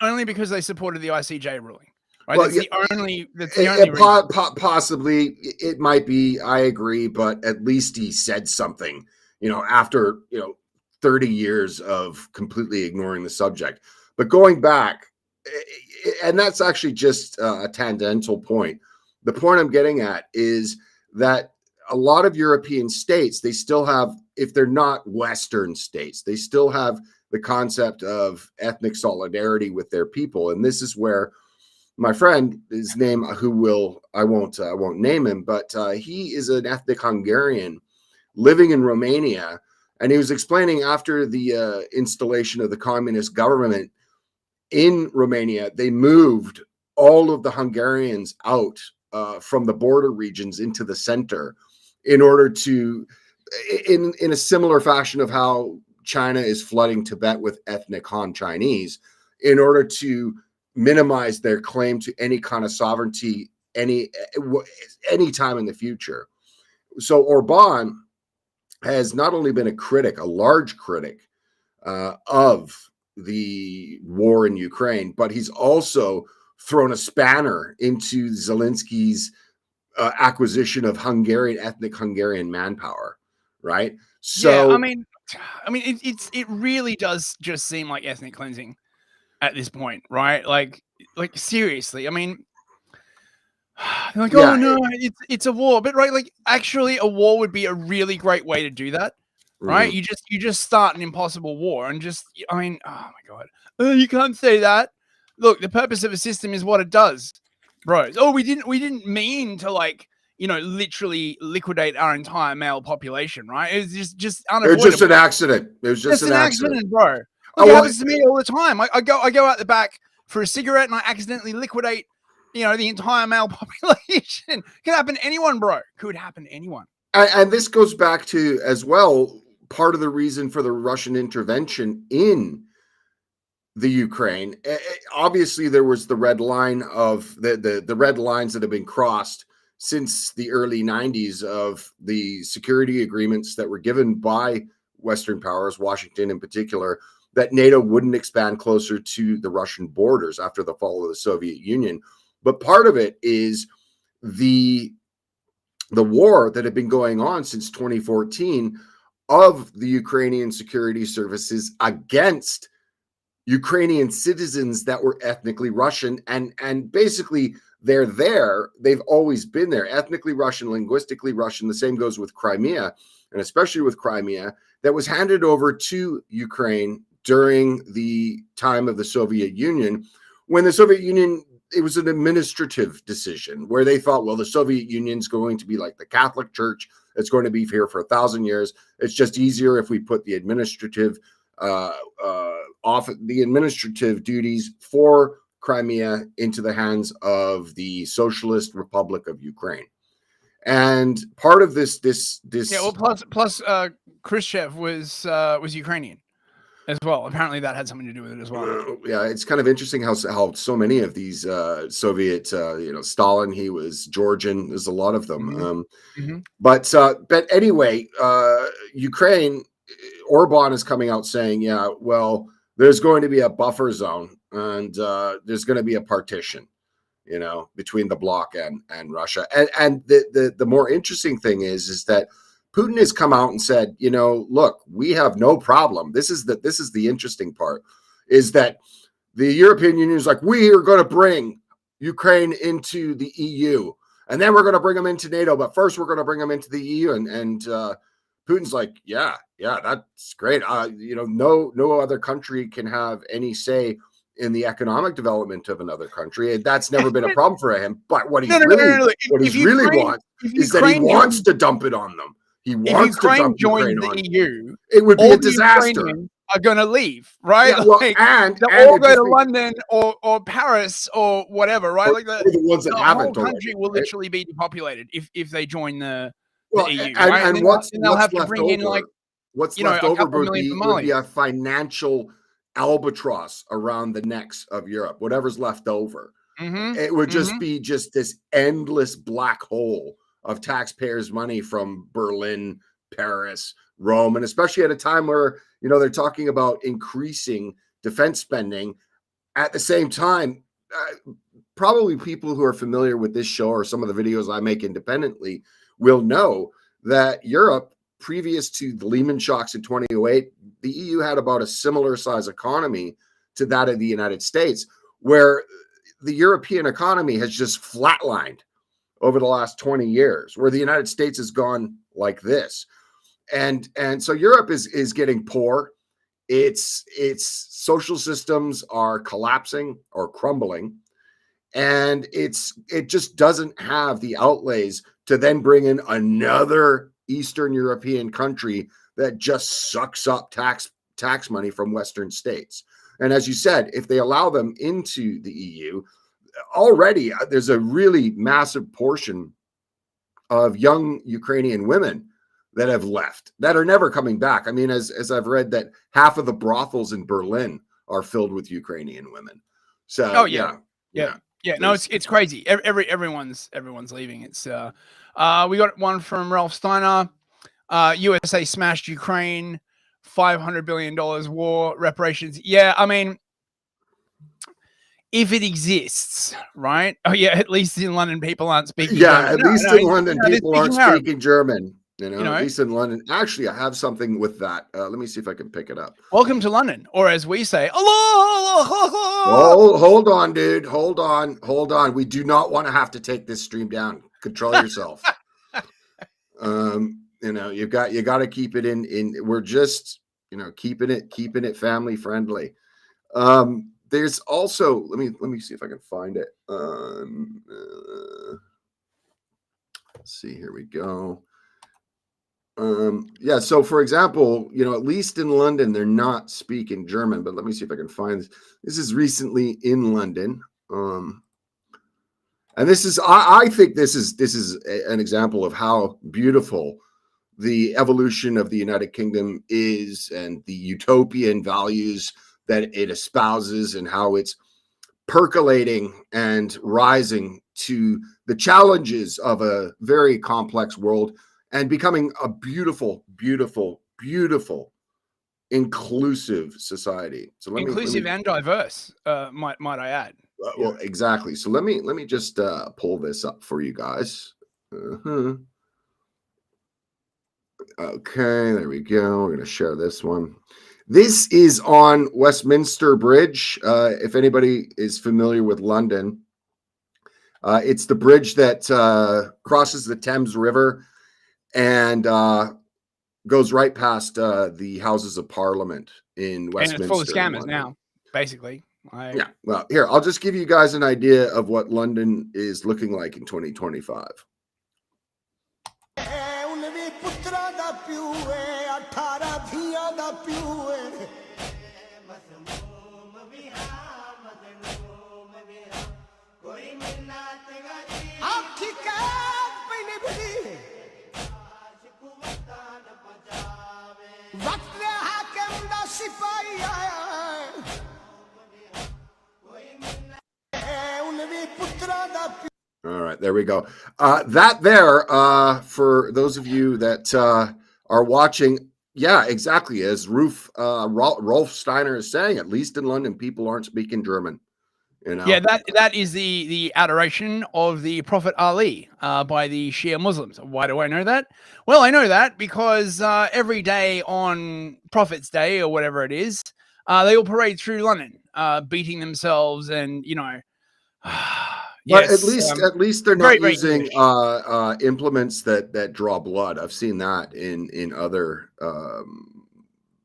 only because they supported the ICJ ruling. Right? Well, that's the only reason. Possibly it might be, I agree, but at least he said something, after 30 years of completely ignoring the subject. But going back, and that's actually just a tangential point. The point I'm getting at is that a lot of European states, they still have, if they're not Western states, they still have the concept of ethnic solidarity with their people. And this is where my friend, his name, I won't name him, but he is an ethnic Hungarian living in Romania. And he was explaining, after the installation of the communist government in Romania, they moved all of the Hungarians out from the border regions into the center, in order to, in a similar fashion of how China is flooding Tibet with ethnic Han Chinese, in order to minimize their claim to any kind of sovereignty any time in the future. So Orban has not only been a large critic of the war in Ukraine, but he's also thrown a spanner into Zelenskyy's acquisition of ethnic Hungarian manpower, right? So yeah, I mean, it really does just seem like ethnic cleansing at this point, right? Like seriously. I mean, like, oh no, it's a war, but right, like actually, a war would be a really great way to do that, right? Mhm. You just start an impossible war, and oh my god, you can't say that. Look, the purpose of a system is what it does, bros. Oh, we didn't mean to literally liquidate our entire male population, right? It was just unavoidable. It was just an accident. It was just an accident, bro. It happens to me all the time. I go out the back for a cigarette and I accidentally liquidate, the entire male population. Could happen to anyone, bro. Could happen to anyone. And this goes back to, as well, part of the reason for the Russian intervention in the Ukraine. Obviously, there was the red line of the red lines that have been crossed since the early 90s of the security agreements that were given by Western powers, Washington in particular, that NATO wouldn't expand closer to the Russian borders after the fall of the Soviet Union. But part of it is the the war that had been going on since 2014 of the Ukrainian security services against Ukrainian citizens that were ethnically Russian, and basically they've always been there, ethnically Russian, linguistically Russian. The same goes with Crimea, and especially with Crimea, that was handed over to Ukraine during the time of the Soviet Union, when the Soviet Union, it was an administrative decision where they thought, well, the Soviet Union's going to be like the Catholic Church. It's going to be here for 1,000 years. It's just easier if we put the administrative duties for Crimea into the hands of the Socialist Republic of Ukraine. And part of this yeah, well, plus Khrushchev was Ukrainian as well. Apparently that had something to do with it as well. Yeah, it's kind of interesting how so many of these Soviet, Stalin, he was Georgian. There's a lot of them. But anyway, Ukraine, Orban is coming out saying, yeah, well, there's going to be a buffer zone, and there's going to be a partition, between the bloc and Russia. And the more interesting thing is that Putin has come out and said, look, we have no problem. This is the interesting part, is that the European Union is like, we are going to bring Ukraine into the EU, and then we're going to bring them into NATO. But first, we're going to bring them into the EU. And Putin's like, yeah, that's great. No other country can have any say in the economic development of another country. That's never been a problem for him. But what he really wants is that he wants to dump it on them. He wants to dump Ukraine on the EU. It would be a disaster. Are going to leave, right? Yeah, well, and all go to London or Paris or whatever, right? Like the ones that haven't whole country will literally be depopulated if they join the EU, and, right? And they'll have to bring in like what's left over would be a financial albatross around the necks of Europe. Whatever's left over, it would just be this endless black hole of taxpayers' money from Berlin, Paris, Rome, and especially at a time where they're talking about increasing defense spending. At the same time, probably people who are familiar with this show or some of the videos I make independently will know that Europe, previous to the Lehman shocks in 2008, the EU had about a similar size economy to that of the United States, where the European economy has just flatlined over the last 20 years, where the United States has gone like this. And so Europe is getting poor. Its social systems are collapsing or crumbling, and it just doesn't have the outlays to then bring in another Eastern European country that just sucks up tax money from Western states. And as you said, if they allow them into the EU, already there's a really massive portion of young Ukrainian women that have left, that are never coming back. I mean, as I've read, that half of the brothels in Berlin are filled with Ukrainian women. So yeah. No, it's crazy. Everyone's leaving. It's we got one from Ralph Steiner. USA smashed Ukraine, $500 billion war reparations. Yeah, I mean, if it exists, right? Oh yeah, at least in London people aren't speaking. Yeah, German. at least in London people aren't speaking German. At least in London. Actually, I have something with that. Let me see if I can pick it up. Welcome to London, or as we say, hello. Oh, hold on, dude. Hold on. We do not want to have to take this stream down. Control yourself. You got to keep it in. We're just, keeping it family friendly. There's also, let me see if I can find it. Let's see. Here we go. So for example, at least in London, they're not speaking German, but let me see if I can find this. This is recently in London. And this is, I think this is an example of how beautiful the evolution of the United Kingdom is, and the utopian values that it espouses, and how it's percolating and rising to the challenges of a very complex world, and becoming a beautiful, beautiful, beautiful, inclusive society. So inclusive and diverse, might I add. Well, exactly. So let me just pull this up for you guys. Okay, there we go. We're going to share this one. This is on Westminster Bridge. If anybody is familiar with London, it's the bridge that crosses the Thames River and goes right past the Houses of Parliament in Westminster. And it's full of scammers London. now, basically. Yeah. Well, here, I'll just give you guys an idea of what London is looking like in 2025. All right, there we go. That there, for those of you that are watching, yeah, exactly. As Rolf Steiner is saying, at least in London, people aren't speaking German. You know? Yeah, that is the adoration of the Prophet Ali by the Shia Muslims. Why do I know that? Well, I know that because every day on Prophet's Day or whatever it is, they all parade through London, beating themselves, and you know. But Yes, at least they're not very using implements that draw blood. I've seen that in other.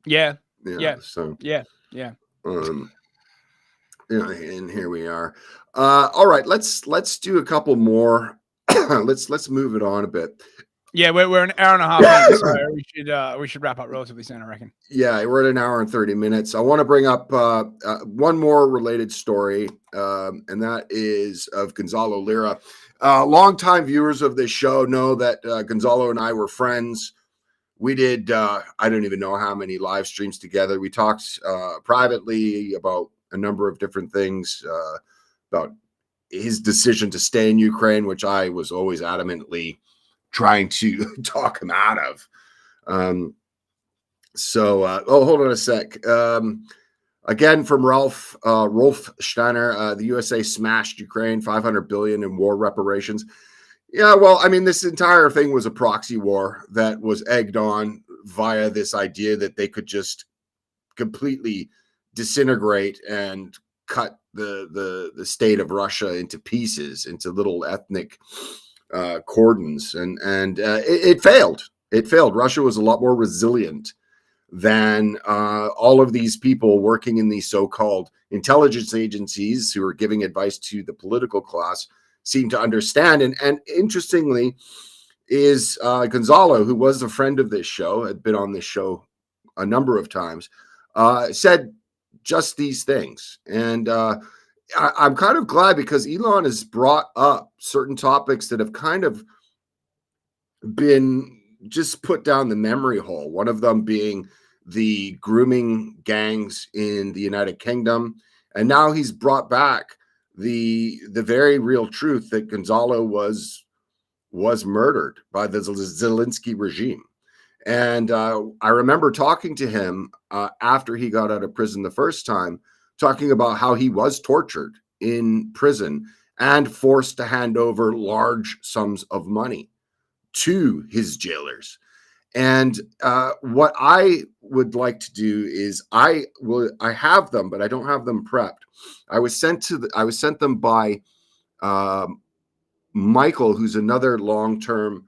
Yeah. So yeah. And here we are. All right, let's do a couple more. let's move it on a bit. Yeah, we're an hour and a half in, so we should wrap up relatively soon, I reckon. Yeah, we're at an hour and 30 minutes. I want to bring up one more related story, and that is of Gonzalo Lira. Longtime viewers of this show know that Gonzalo and I were friends. We did, I don't even know how many live streams together. We talked privately about a number of different things, about his decision to stay in Ukraine, which I was always adamantly trying to talk him out of. Hold on a sec. Again, from Rolf Steiner, the USA smashed Ukraine, $500 billion in war reparations. Yeah, well, I mean, this entire thing was a proxy war that was egged on via this idea that they could just completely disintegrate and cut the state of Russia into pieces, into little ethnic cordons, and it failed. It failed. Russia was a lot more resilient than all of these people working in these so-called intelligence agencies who are giving advice to the political class seem to understand. And interestingly, is Gonzalo, who was a friend of this show, had been on this show a number of times, said just these things. And I'm kind of glad, because Elon has brought up certain topics that have kind of been just put down the memory hole. One of them being the grooming gangs in the United Kingdom. And now he's brought back the very real truth that Gonzalo was murdered by the Zelenskyy regime. And I remember talking to him after he got out of prison the first time, talking about how he was tortured in prison and forced to hand over large sums of money to his jailers. And what I would like to do is I have them, but I don't have them prepped. I was sent them by Michael, who's another long-term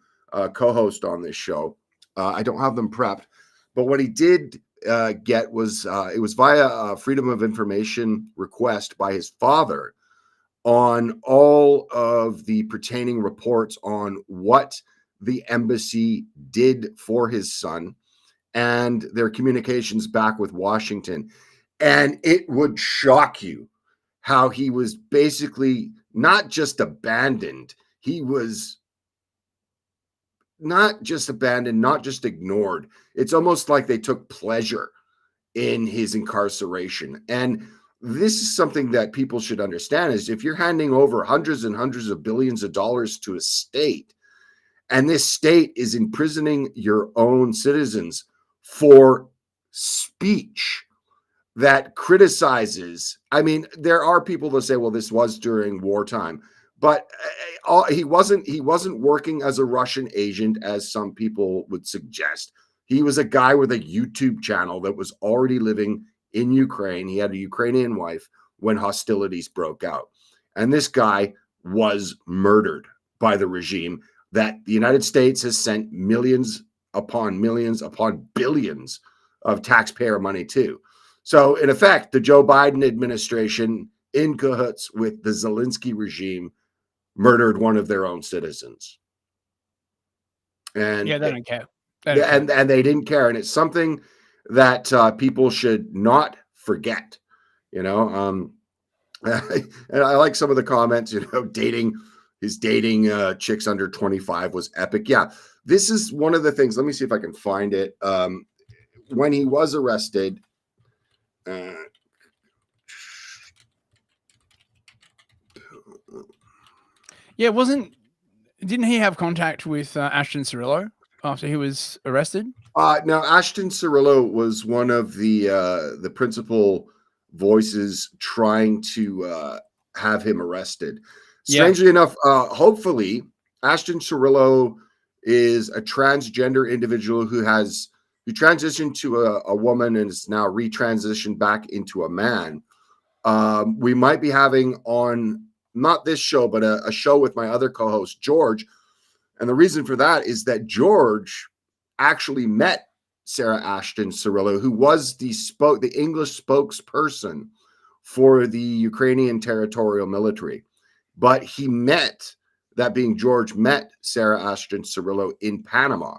co-host on this show. I don't have them prepped, but what he did get was it was via a Freedom of Information request by his father on all of the pertaining reports on what the embassy did for his son and their communications back with Washington. And it would shock you how he was basically not just abandoned. He was not just abandoned, not just ignored. It's almost like they took pleasure in his incarceration. And this is something that people should understand, is if you're handing over hundreds and hundreds of billions of dollars to a state, and this state is imprisoning your own citizens for speech that criticizes, I mean, there are people that say, well, this was during wartime, But he wasn't working as a Russian agent, as some people would suggest. He was a guy with a YouTube channel that was already living in Ukraine. He had a Ukrainian wife when hostilities broke out. And this guy was murdered by the regime that the United States has sent millions upon billions of taxpayer money to. So, in effect, the Joe Biden administration, in cahoots with the Zelenskyy regime, murdered one of their own citizens. And yeah, they don't care. And they didn't care. And it's something that people should not forget, you know. And I like some of the comments, you know, dating chicks under 25 was epic. Yeah, this is one of the things. Let me see if I can find it. When he was arrested, yeah, didn't he have contact with Ashton Cirillo after he was arrested? No, Ashton Cirillo was one of the principal voices trying to have him arrested. Strangely enough, hopefully, Ashton Cirillo is a transgender individual who transitioned to a woman and is now retransitioned back into a man. We might be having on, not this show, but a show with my other co-host, George. And the reason for that is that George actually met Sarah Ashton Cirillo, who was the English spokesperson for the Ukrainian territorial military. But George met Sarah Ashton Cirillo in Panama.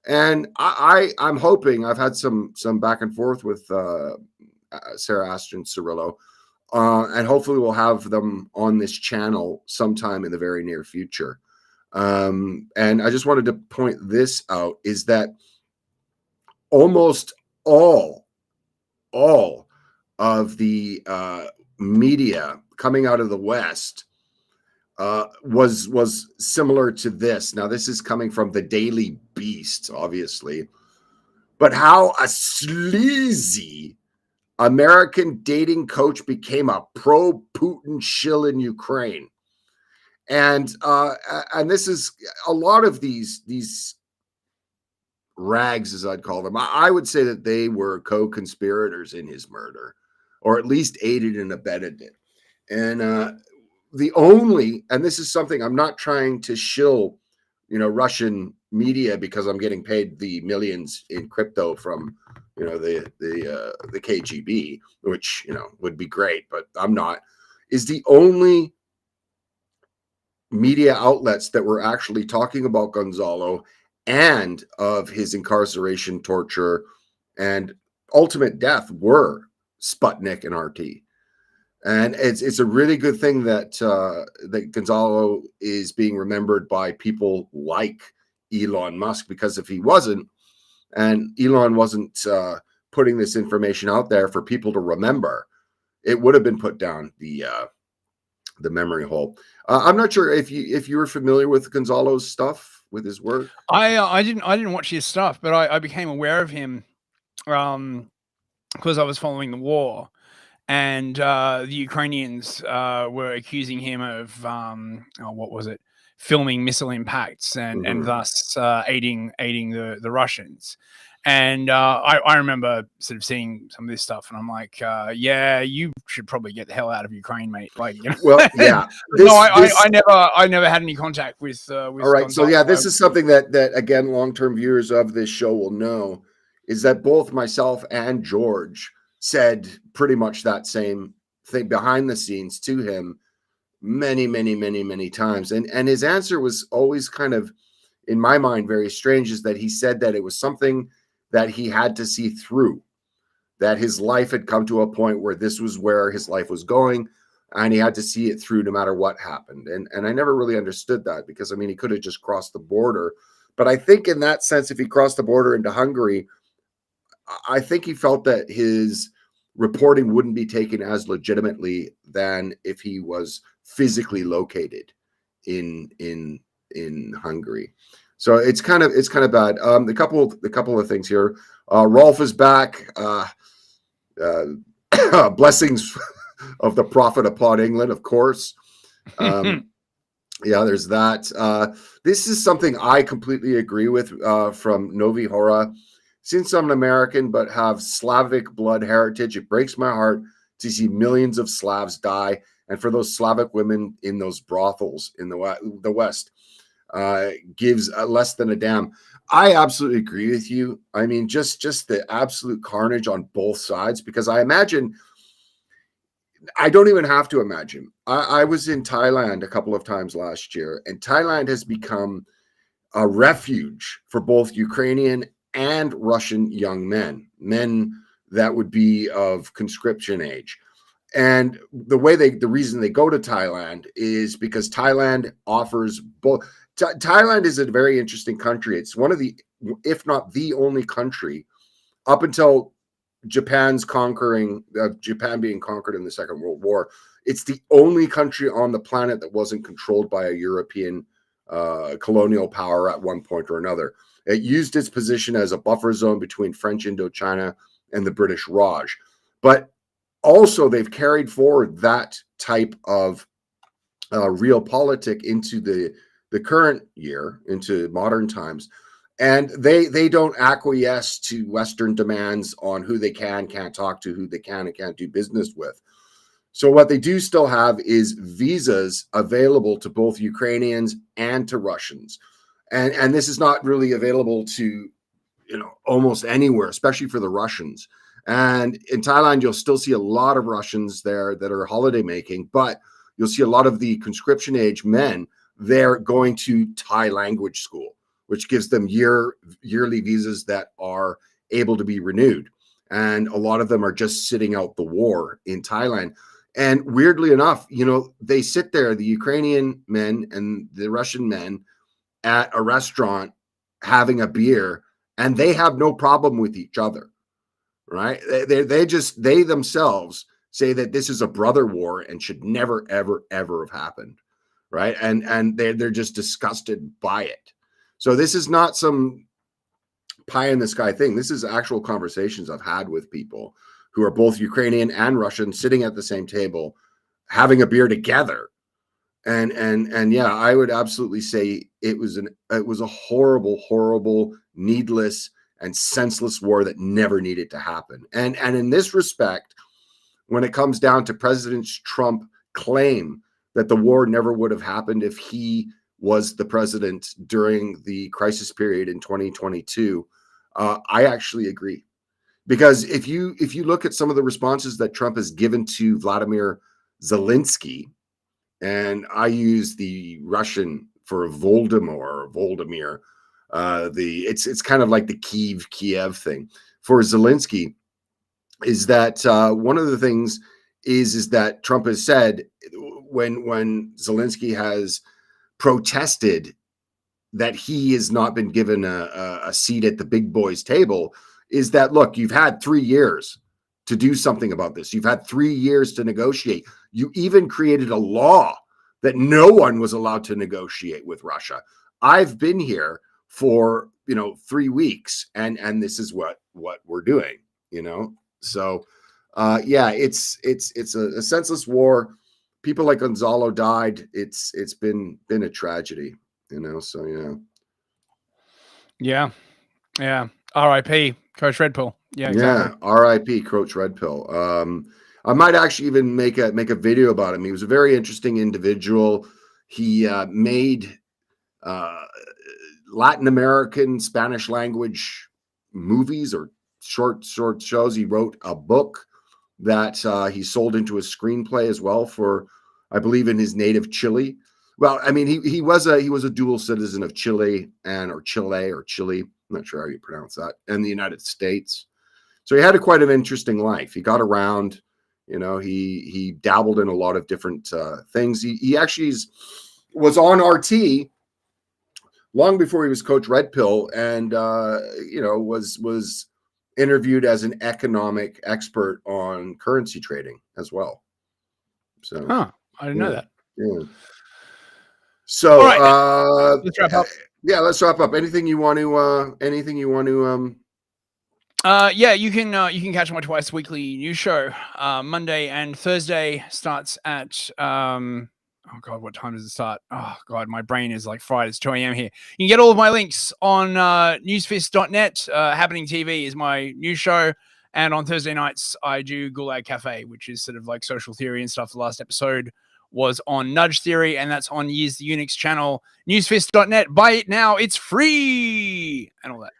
And I'm hoping, I've had some back and forth with Sarah Ashton Cirillo, and hopefully we'll have them on this channel sometime in the very near future. And I just wanted to point this out, is that almost all of the media coming out of the West was similar to this. Now, this is coming from the Daily Beast, obviously, but how a sleazy American dating coach became a pro-Putin shill in Ukraine. And this is a lot of these rags, as I'd call them. I would say that they were co-conspirators in his murder, or at least aided and abetted it. And and this is something, I'm not trying to shill, you know, Russian media because I'm getting paid the millions in crypto from, you know, the KGB, which, you know, would be great, but I'm not, is the only media outlets that were actually talking about Gonzalo and of his incarceration, torture, and ultimate death were Sputnik and RT. And it's a really good thing that that Gonzalo is being remembered by people like Elon Musk, because if he wasn't, and Elon wasn't putting this information out there for people to remember, it would have been put down the memory hole. I'm not sure if you were familiar with Gonzalo's stuff, with his work. I didn't watch his stuff, but I became aware of him because I was following the war, and the Ukrainians were accusing him of what was it, filming missile impacts and thus aiding the Russians. And I remember sort of seeing some of this stuff, and I'm like, yeah, you should probably get the hell out of Ukraine, mate. Like, you know? Well, yeah. I never had any contact with. All right, Gonzalo. So yeah, this is something that again, long-term viewers of this show will know, is that both myself and George said pretty much that same thing behind the scenes to him many times, and his answer was always kind of, in my mind, very strange. Is that he said that it was something that he had to see through, that his life had come to a point where this was where his life was going, and he had to see it through no matter what happened. And I never really understood that, because I mean, he could have just crossed the border, but I think in that sense, if he crossed the border into Hungary, I think he felt that his reporting wouldn't be taken as legitimately than if he was physically located in Hungary. So it's kind of bad. The couple of things here. Rolf is back. Blessings of the prophet upon England, of course. Yeah, there's that. This is something I completely agree with from Novi Hora. Since I'm an American but have Slavic blood heritage, it breaks my heart to see millions of Slavs die, and for those Slavic women in those brothels in the West gives less than a damn. I absolutely agree with you. I mean, just the absolute carnage on both sides, because I imagine, I don't even have to imagine. I was in Thailand a couple of times last year, and Thailand has become a refuge for both Ukrainian and Russian young men that would be of conscription age. And the reason they go to Thailand is because Thailand offers both. Thailand is a very interesting country. It's one of the, if not the only country up until Japan being conquered in the Second World War. It's the only country on the planet that wasn't controlled by a European colonial power at one point or another. It used its position as a buffer zone between French Indochina and the British Raj. But also, they've carried forward that type of realpolitik into the current year, into modern times. And they don't acquiesce to Western demands on who they can't talk to, who they can and can't do business with. So what they do still have is visas available to both Ukrainians and to Russians. And this is not really available to, almost anywhere, especially for the Russians. And in Thailand, you'll still see a lot of Russians there that are holiday making, but you'll see a lot of the conscription age men there going to Thai language school, which gives them yearly visas that are able to be renewed. And a lot of them are just sitting out the war in Thailand. And weirdly enough, they sit there, the Ukrainian men and the Russian men, at a restaurant having a beer, and they have no problem with each other, right? They themselves say that this is a brother war and should never, ever, ever have happened, right? And they're just disgusted by it. So this is not some pie in the sky thing. This is actual conversations I've had with people who are both Ukrainian and Russian, sitting at the same table, having a beer together. And yeah, I would absolutely say it was a horrible, horrible, needless, and senseless war that never needed to happen. And in this respect, when it comes down to President Trump claim that the war never would have happened if he was the president during the crisis period in 2022, I actually agree. Because if you look at some of the responses that Trump has given to Vladimir Zelenskyy, and I use the Russian for Voldemir, it's kind of like the Kiev thing for Zelenskyy, is that one of the things is that Trump has said when Zelenskyy has protested that he has not been given a seat at the big boys table, is that, look, you've had 3 years to do something about this. You've had 3 years to negotiate. You even created a law that no one was allowed to negotiate with Russia. I've been here for 3 weeks, and this is what we're doing. So yeah, it's a senseless war. People like Gonzalo died. It's been a tragedy. So Yeah. R.I.P. Coach Red Pill. Yeah, exactly. Yeah, R.I.P. Coach Red Pill. I might actually even make a video about him. He was a very interesting individual. He made Latin American Spanish language movies or short shows. He wrote a book that he sold into a screenplay as well for, I believe, in his native Chile. Well, I mean, he was a dual citizen of Chile or Chile. I'm not sure how you pronounce that, and the United States. So he had quite an interesting life. He got around, he dabbled in a lot of different things. He actually was on RT long before he was Coach Red Pill, and was interviewed as an economic expert on currency trading as well. So, I didn't know that. Yeah. So, right. Let's wrap up. Yeah, let's wrap up. Anything you want to? Yeah, you can catch my twice weekly news show. Monday and Thursday starts at Oh God, what time does it start? Oh God, my brain is like fried. It's 2 a.m. here. You can get all of my links on newsfist.net. Happening TV is my news show. And on Thursday nights, I do Gulag Cafe, which is sort of like social theory and stuff. The last episode was on Nudge Theory, and that's on Years the Unix channel. Newsfist.net. Buy it now. It's free. And all that.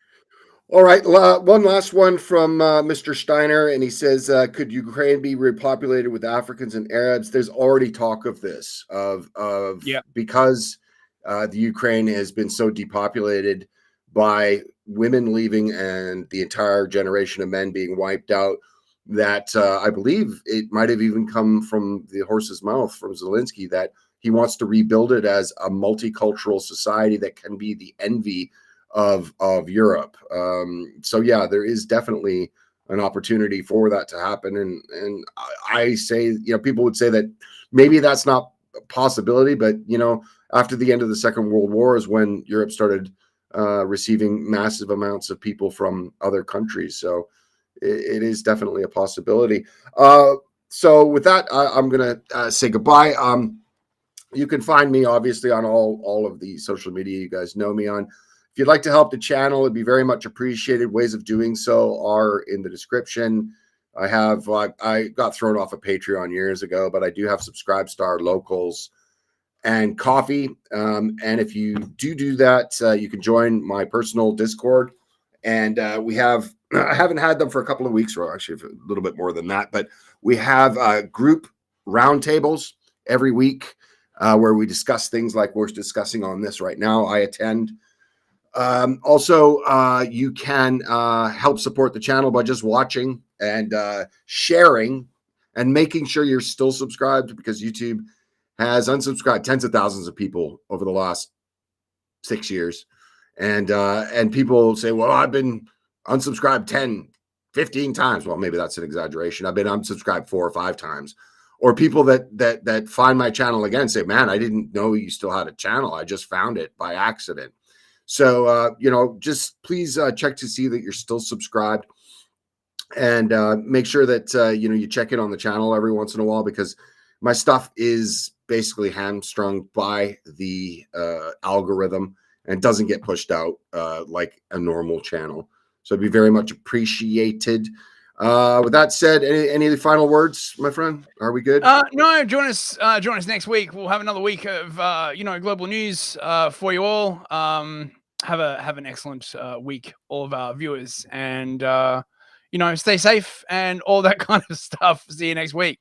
All right, one last one from Mr. Steiner, and he says, could Ukraine be repopulated with Africans and Arabs? There's already talk of this, because the Ukraine has been so depopulated by women leaving and the entire generation of men being wiped out, that I believe it might have even come from the horse's mouth from Zelenskyy, that he wants to rebuild it as a multicultural society that can be the envy of Europe. So yeah, there is definitely an opportunity for that to happen. And I say, people would say that maybe that's not a possibility, but after the end of the Second World War is when Europe started receiving massive amounts of people from other countries. So it is definitely a possibility. So with that, I'm going to say goodbye. You can find me obviously on all of the social media you guys know me on. If you'd like to help the channel, it'd be very much appreciated. Ways of doing so are in the description. I got thrown off of Patreon years ago, but I do have Subscribestar, Locals, and Coffee. And if you do that, you can join my personal Discord. And I haven't had them for a couple of weeks, or actually a little bit more than that, but we have group roundtables every week where we discuss things like we're discussing on this right now. I attend. Also, you can help support the channel by just watching and sharing and making sure you're still subscribed, because YouTube has unsubscribed tens of thousands of people over the last 6 years. And people say, well, I've been unsubscribed 10, 15 times. Well, maybe that's an exaggeration. I've been unsubscribed 4 or 5 times. Or people that find my channel again say, man, I didn't know you still had a channel. I just found it by accident. So, just please check to see that you're still subscribed, and make sure that, you check in on the channel every once in a while, because my stuff is basically hamstrung by the algorithm and doesn't get pushed out like a normal channel. So it'd be very much appreciated. With that said, any final words, my friend? Are we good? No, join us next week. We'll have another week of global news for you all. Have an excellent week, all of our viewers, and stay safe and all that kind of stuff. See you next week.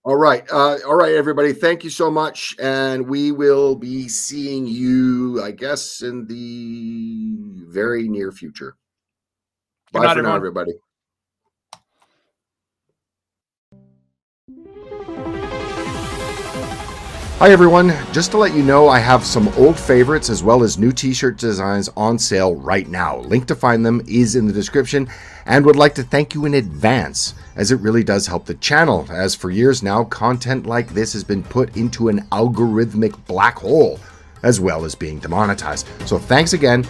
All right, everybody. Thank you so much, and we will be seeing you, I guess, in the very near future. Bye for now, everybody. Hi everyone, just to let you know, I have some old favorites as well as new t-shirt designs on sale right now. Link to find them is in the description, and would like to thank you in advance, as it really does help the channel, as for years now, content like this has been put into an algorithmic black hole, as well as being demonetized. So thanks again.